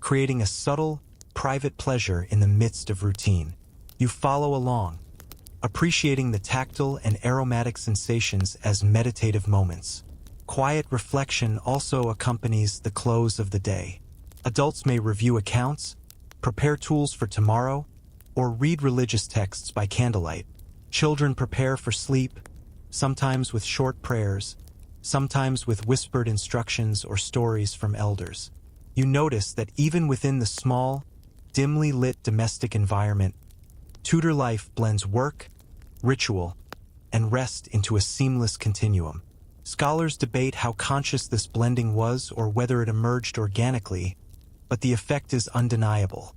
creating a subtle, private pleasure in the midst of routine. You follow along, appreciating the tactile and aromatic sensations as meditative moments. Quiet reflection also accompanies the close of the day. Adults may review accounts, prepare tools for tomorrow, or read religious texts by candlelight. Children prepare for sleep, sometimes with short prayers, sometimes with whispered instructions or stories from elders. You notice that even within the small, dimly lit domestic environment, Tudor life blends work, ritual, and rest into a seamless continuum. Scholars debate how conscious this blending was or whether it emerged organically, but the effect is undeniable.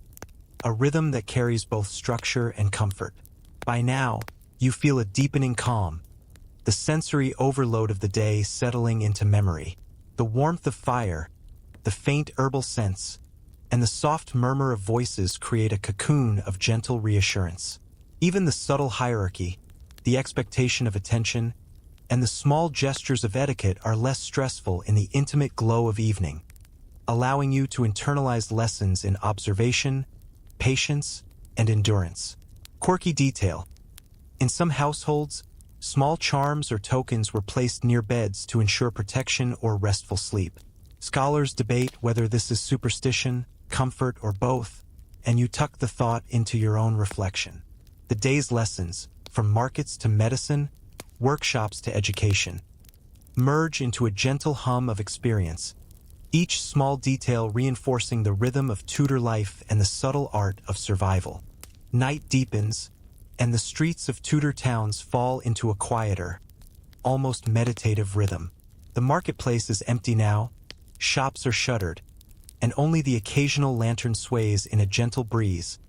A rhythm that carries both structure and comfort. By now, you feel a deepening calm, the sensory overload of the day settling into memory. The warmth of fire, the faint herbal scents, and the soft murmur of voices create a cocoon of gentle reassurance. Even the subtle hierarchy, the expectation of attention, and the small gestures of etiquette are less stressful in the intimate glow of evening, allowing you to internalize lessons in observation, patience, and endurance. Quirky detail. In some households, small charms or tokens were placed near beds to ensure protection or restful sleep. Scholars debate whether this is superstition, comfort, or both, and you tuck the thought into your own reflection. The day's lessons, from markets to medicine, workshops to education, merge into a gentle hum of experience, each small detail reinforcing the rhythm of Tudor life and the subtle art of survival. Night deepens, and the streets of Tudor towns fall into a quieter, almost meditative rhythm. The marketplace is empty now, shops are shuttered, and only the occasional lantern sways in a gentle breeze,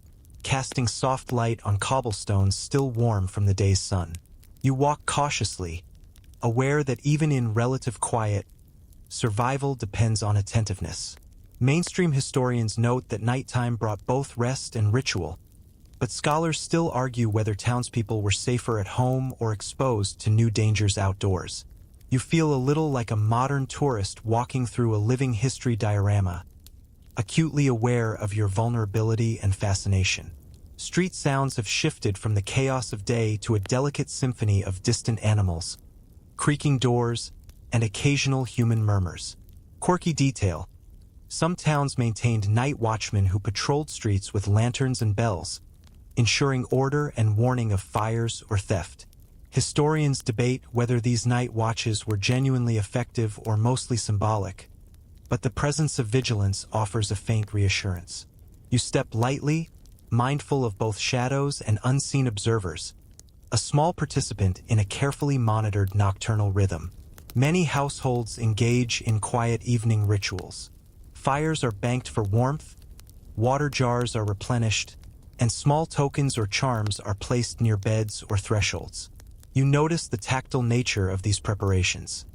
casting soft light on cobblestones still warm from the day's sun. You walk cautiously, aware that even in relative quiet, survival depends on attentiveness. Mainstream historians note that nighttime brought both rest and ritual, but scholars still argue whether townspeople were safer at home or exposed to new dangers outdoors. You feel a little like a modern tourist walking through a living history diorama, acutely aware of your vulnerability and fascination. Street sounds have shifted from the chaos of day to a delicate symphony of distant animals, creaking doors, and occasional human murmurs. Quirky detail. Some towns maintained night watchmen who patrolled streets with lanterns and bells, ensuring order and warning of fires or theft. Historians debate whether these night watches were genuinely effective or mostly symbolic, but the presence of vigilance offers a faint reassurance. You step lightly, mindful of both shadows and unseen observers, a small participant in a carefully monitored nocturnal rhythm. Many households engage in quiet evening rituals. Fires are banked for warmth, water jars are replenished, and small tokens or charms are placed near beds or thresholds. You notice the tactile nature of these preparations.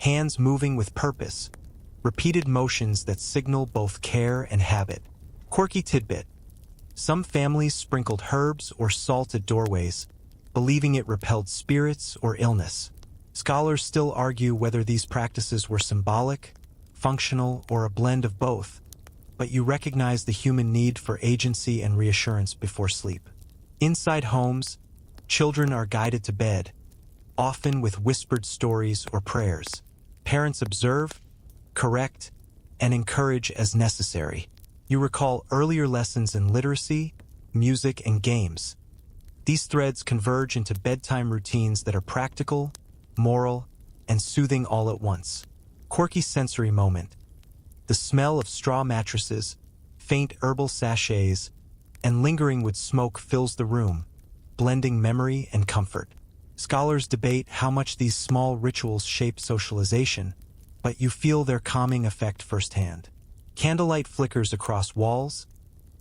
Hands moving with purpose, repeated motions that signal both care and habit. Quirky tidbit. Some families sprinkled herbs or salt at doorways, believing it repelled spirits or illness. Scholars still argue whether these practices were symbolic, functional, or a blend of both, but you recognize the human need for agency and reassurance before sleep. Inside homes, children are guided to bed, often with whispered stories or prayers. Parents observe, correct, and encourage as necessary. You recall earlier lessons in literacy, music, and games. These threads converge into bedtime routines that are practical, moral, and soothing all at once. Quirky sensory moment. The smell of straw mattresses, faint herbal sachets, and lingering wood smoke fills the room, blending memory and comfort. Scholars debate how much these small rituals shape socialization, but you feel their calming effect firsthand. Candlelight flickers across walls,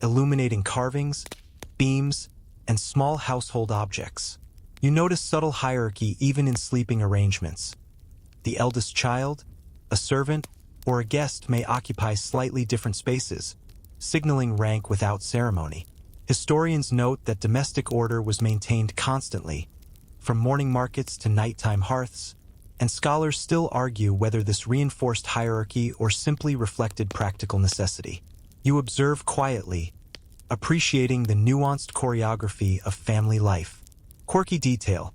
illuminating carvings, beams, and small household objects. You notice subtle hierarchy even in sleeping arrangements. The eldest child, a servant, or a guest may occupy slightly different spaces, signaling rank without ceremony. Historians note that domestic order was maintained constantly, from morning markets to nighttime hearths, and scholars still argue whether this reinforced hierarchy or simply reflected practical necessity. You observe quietly, appreciating the nuanced choreography of family life. Quirky detail.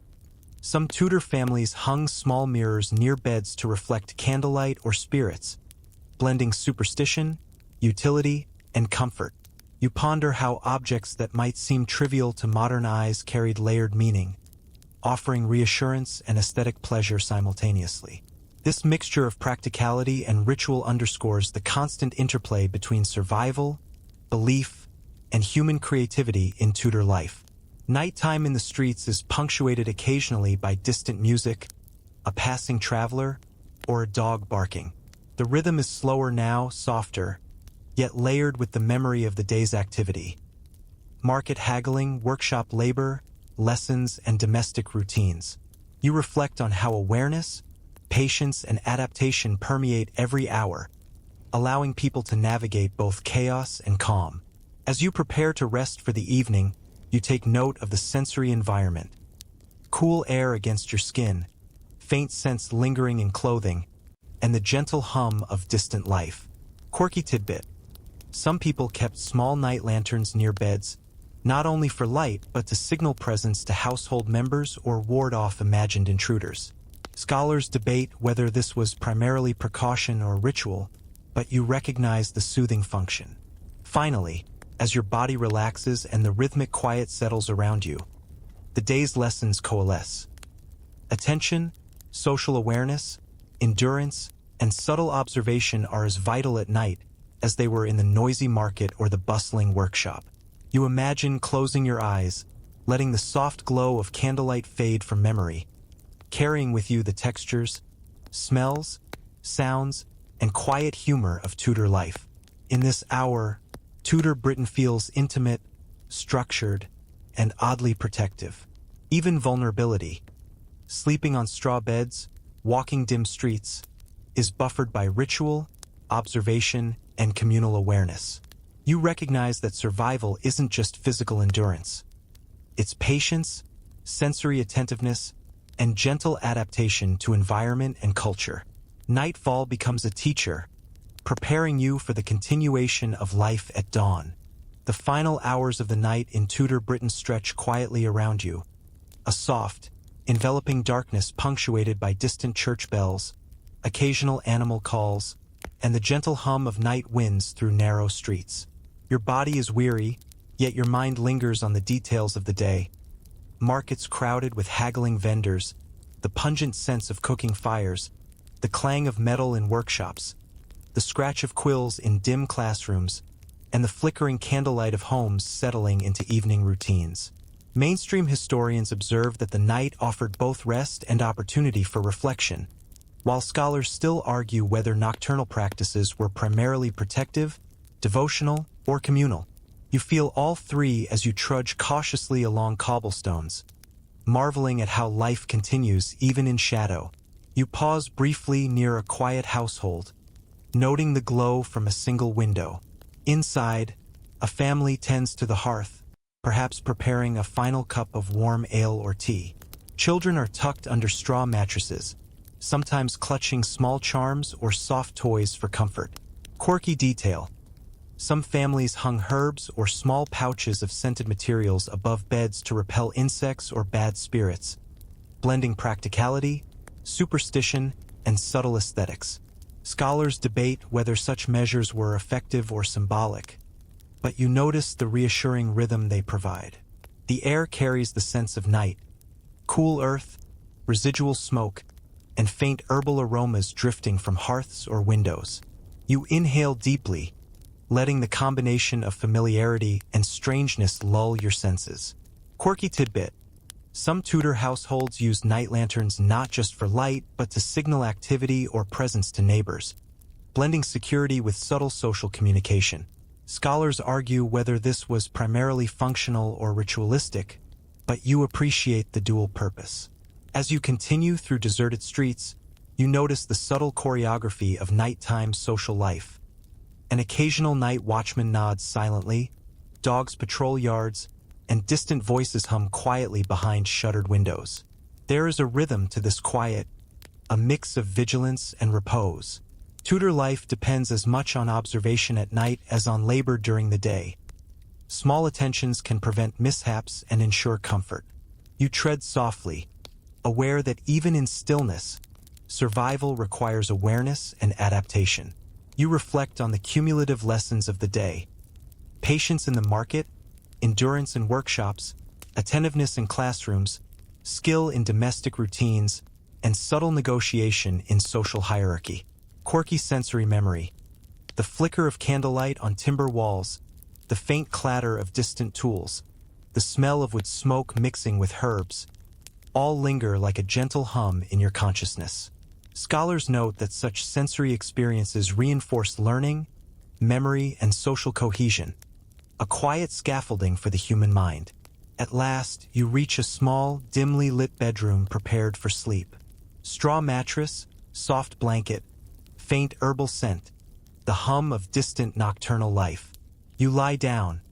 Some Tudor families hung small mirrors near beds to reflect candlelight or spirits, blending superstition, utility, and comfort. You ponder how objects that might seem trivial to modern eyes carried layered meaning, offering reassurance and aesthetic pleasure simultaneously. This mixture of practicality and ritual underscores the constant interplay between survival, belief, and human creativity in Tudor life. Nighttime in the streets is punctuated occasionally by distant music, a passing traveler, or a dog barking. The rhythm is slower now, softer, yet layered with the memory of the day's activity. Market haggling, workshop labor, lessons, and domestic routines. You reflect on how awareness, patience, and adaptation permeate every hour, allowing people to navigate both chaos and calm. As you prepare to rest for the evening, you take note of the sensory environment. Cool air against your skin, faint scents lingering in clothing, and the gentle hum of distant life. Quirky tidbit. Some people kept small night lanterns near beds, not only for light but to signal presence to household members or ward off imagined intruders. Scholars debate whether this was primarily precaution or ritual, but you recognize the soothing function. Finally, as your body relaxes and the rhythmic quiet settles around you, the day's lessons coalesce. Attention, social awareness, endurance, and subtle observation are as vital at night as they were in the noisy market or the bustling workshop. You imagine closing your eyes, letting the soft glow of candlelight fade from memory, carrying with you the textures, smells, sounds, and quiet humor of Tudor life. In this hour, Tudor Britain feels intimate, structured, and oddly protective. Even vulnerability, sleeping on straw beds, walking dim streets, is buffered by ritual, observation, and communal awareness. You recognize that survival isn't just physical endurance. It's patience, sensory attentiveness, and gentle adaptation to environment and culture. Nightfall becomes a teacher, preparing you for the continuation of life at dawn. The final hours of the night in Tudor Britain stretch quietly around you, a soft, enveloping darkness punctuated by distant church bells, occasional animal calls, and the gentle hum of night winds through narrow streets. Your body is weary, yet your mind lingers on the details of the day. Markets crowded with haggling vendors, the pungent scents of cooking fires, the clang of metal in workshops, the scratch of quills in dim classrooms, and the flickering candlelight of homes settling into evening routines. Mainstream historians observe that the night offered both rest and opportunity for reflection, While scholars still argue whether nocturnal practices were primarily protective, devotional, or communal, you feel all three as you trudge cautiously along cobblestones, marveling at how life continues even in shadow. You pause briefly near a quiet household, noting the glow from a single window. Inside, a family tends to the hearth, perhaps preparing a final cup of warm ale or tea. Children are tucked under straw mattresses, sometimes clutching small charms or soft toys for comfort. Quirky detail. Some families hung herbs or small pouches of scented materials above beds to repel insects or bad spirits, blending practicality, superstition, and subtle aesthetics. Scholars debate whether such measures were effective or symbolic, but you notice the reassuring rhythm they provide. The air carries the sense of night, cool earth, residual smoke, and faint herbal aromas drifting from hearths or windows. You inhale deeply, letting the combination of familiarity and strangeness lull your senses. Quirky tidbit. Some Tudor households used night lanterns not just for light, but to signal activity or presence to neighbors, blending security with subtle social communication. Scholars argue whether this was primarily functional or ritualistic, but you appreciate the dual purpose. As you continue through deserted streets, you notice the subtle choreography of nighttime social life. An occasional night watchman nods silently, dogs patrol yards, and distant voices hum quietly behind shuttered windows. There is a rhythm to this quiet, a mix of vigilance and repose. Tudor life depends as much on observation at night as on labor during the day. Small attentions can prevent mishaps and ensure comfort. You tread softly, aware that even in stillness, survival requires awareness and adaptation. You reflect on the cumulative lessons of the day: patience in the market, endurance in workshops, attentiveness in classrooms, skill in domestic routines, and subtle negotiation in social hierarchy. Quirky sensory memory. The flicker of candlelight on timber walls, the faint clatter of distant tools, the smell of wood smoke mixing with herbs, all linger like a gentle hum in your consciousness. Scholars note that such sensory experiences reinforce learning, memory, and social cohesion, a quiet scaffolding for the human mind. At last, you reach a small, dimly lit bedroom prepared for sleep. Straw mattress, soft blanket, faint herbal scent, the hum of distant nocturnal life. You lie down,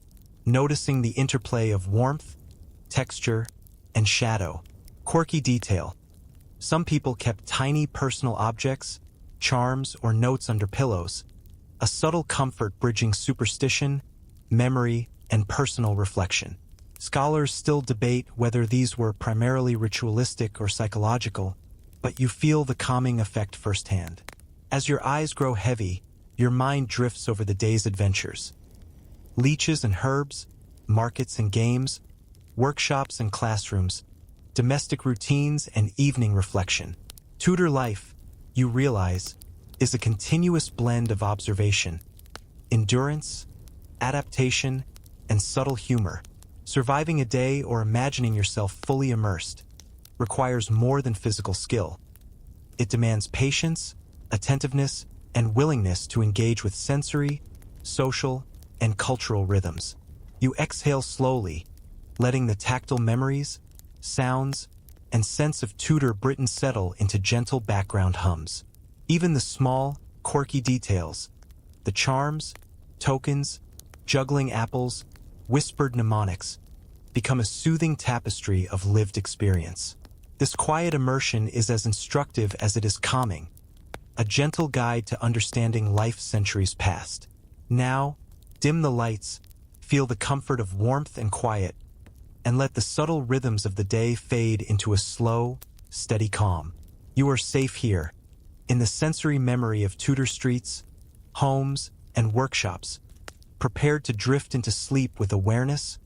noticing the interplay of warmth, texture, and shadow. Quirky detail. Some people kept tiny personal objects, charms, or notes under pillows, a subtle comfort bridging superstition, memory, and personal reflection. Scholars still debate whether these were primarily ritualistic or psychological, but you feel the calming effect firsthand. As your eyes grow heavy, your mind drifts over the day's adventures. Leeches and herbs, markets and games, workshops and classrooms, domestic routines and evening reflection. Tudor life, you realize, is a continuous blend of observation, endurance, adaptation, and subtle humor. Surviving a day or imagining yourself fully immersed requires more than physical skill. It demands patience, attentiveness, and willingness to engage with sensory, social, and cultural rhythms. You exhale slowly, letting the tactile memories, sounds, and sense of Tudor Britain settle into gentle background hums. Even the small, quirky details, the charms, tokens, juggling apples, whispered mnemonics, become a soothing tapestry of lived experience. This quiet immersion is as instructive as it is calming, a gentle guide to understanding life centuries past. Now, dim the lights, feel the comfort of warmth and quiet, and let the subtle rhythms of the day fade into a slow, steady calm. You are safe here, in the sensory memory of Tudor streets, homes, and workshops, prepared to drift into sleep with awareness,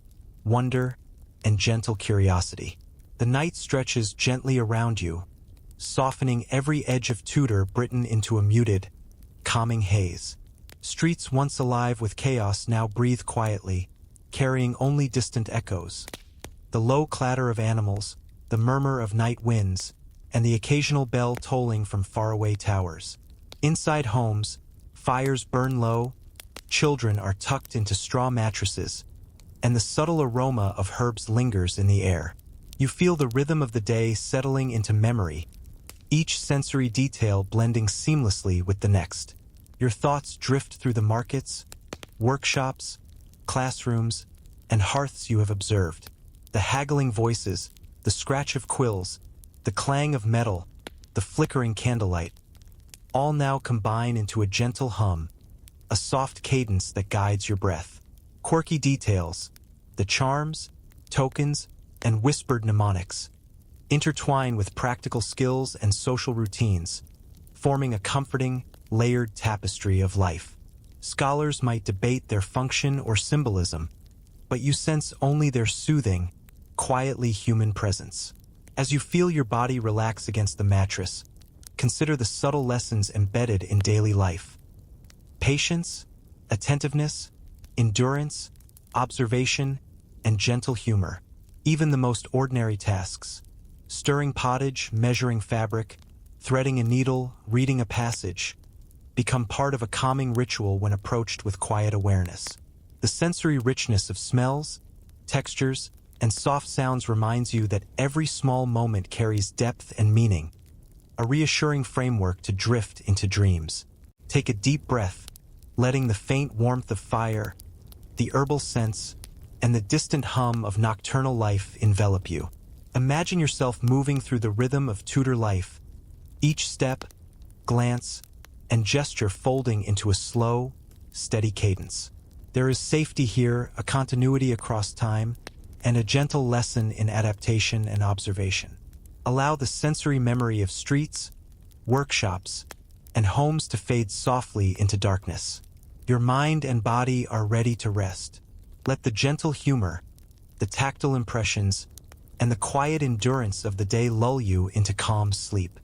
wonder, and gentle curiosity. The night stretches gently around you, softening every edge of Tudor Britain into a muted, calming haze. Streets once alive with chaos now breathe quietly, carrying only distant echoes. The low clatter of animals, the murmur of night winds, and the occasional bell tolling from faraway towers. Inside homes, fires burn low, children are tucked into straw mattresses, and the subtle aroma of herbs lingers in the air. You feel the rhythm of the day settling into memory, each sensory detail blending seamlessly with the next. Your thoughts drift through the markets, workshops, classrooms, and hearths you have observed. The haggling voices, the scratch of quills, the clang of metal, the flickering candlelight, all now combine into a gentle hum, a soft cadence that guides your breath. Quirky details, the charms, tokens, and whispered mnemonics, intertwine with practical skills and social routines, forming a comforting, layered tapestry of life. Scholars might debate their function or symbolism, but you sense only their soothing, quietly human presence. As you feel your body relax against the mattress, consider the subtle lessons embedded in daily life. Patience, attentiveness, endurance, observation, and gentle humor. Even the most ordinary tasks, stirring pottage, measuring fabric, threading a needle, reading a passage, become part of a calming ritual when approached with quiet awareness. The sensory richness of smells, textures, and soft sounds reminds you that every small moment carries depth and meaning, a reassuring framework to drift into dreams. Take a deep breath, letting the faint warmth of fire, the herbal scents, and the distant hum of nocturnal life envelop you. Imagine yourself moving through the rhythm of Tudor life, each step, glance, and gesture folding into a slow, steady cadence. There is safety here, a continuity across time, and a gentle lesson in adaptation and observation. Allow the sensory memory of streets, workshops, and homes to fade softly into darkness. Your mind and body are ready to rest. Let the gentle humor, the tactile impressions, and the quiet endurance of the day lull you into calm sleep.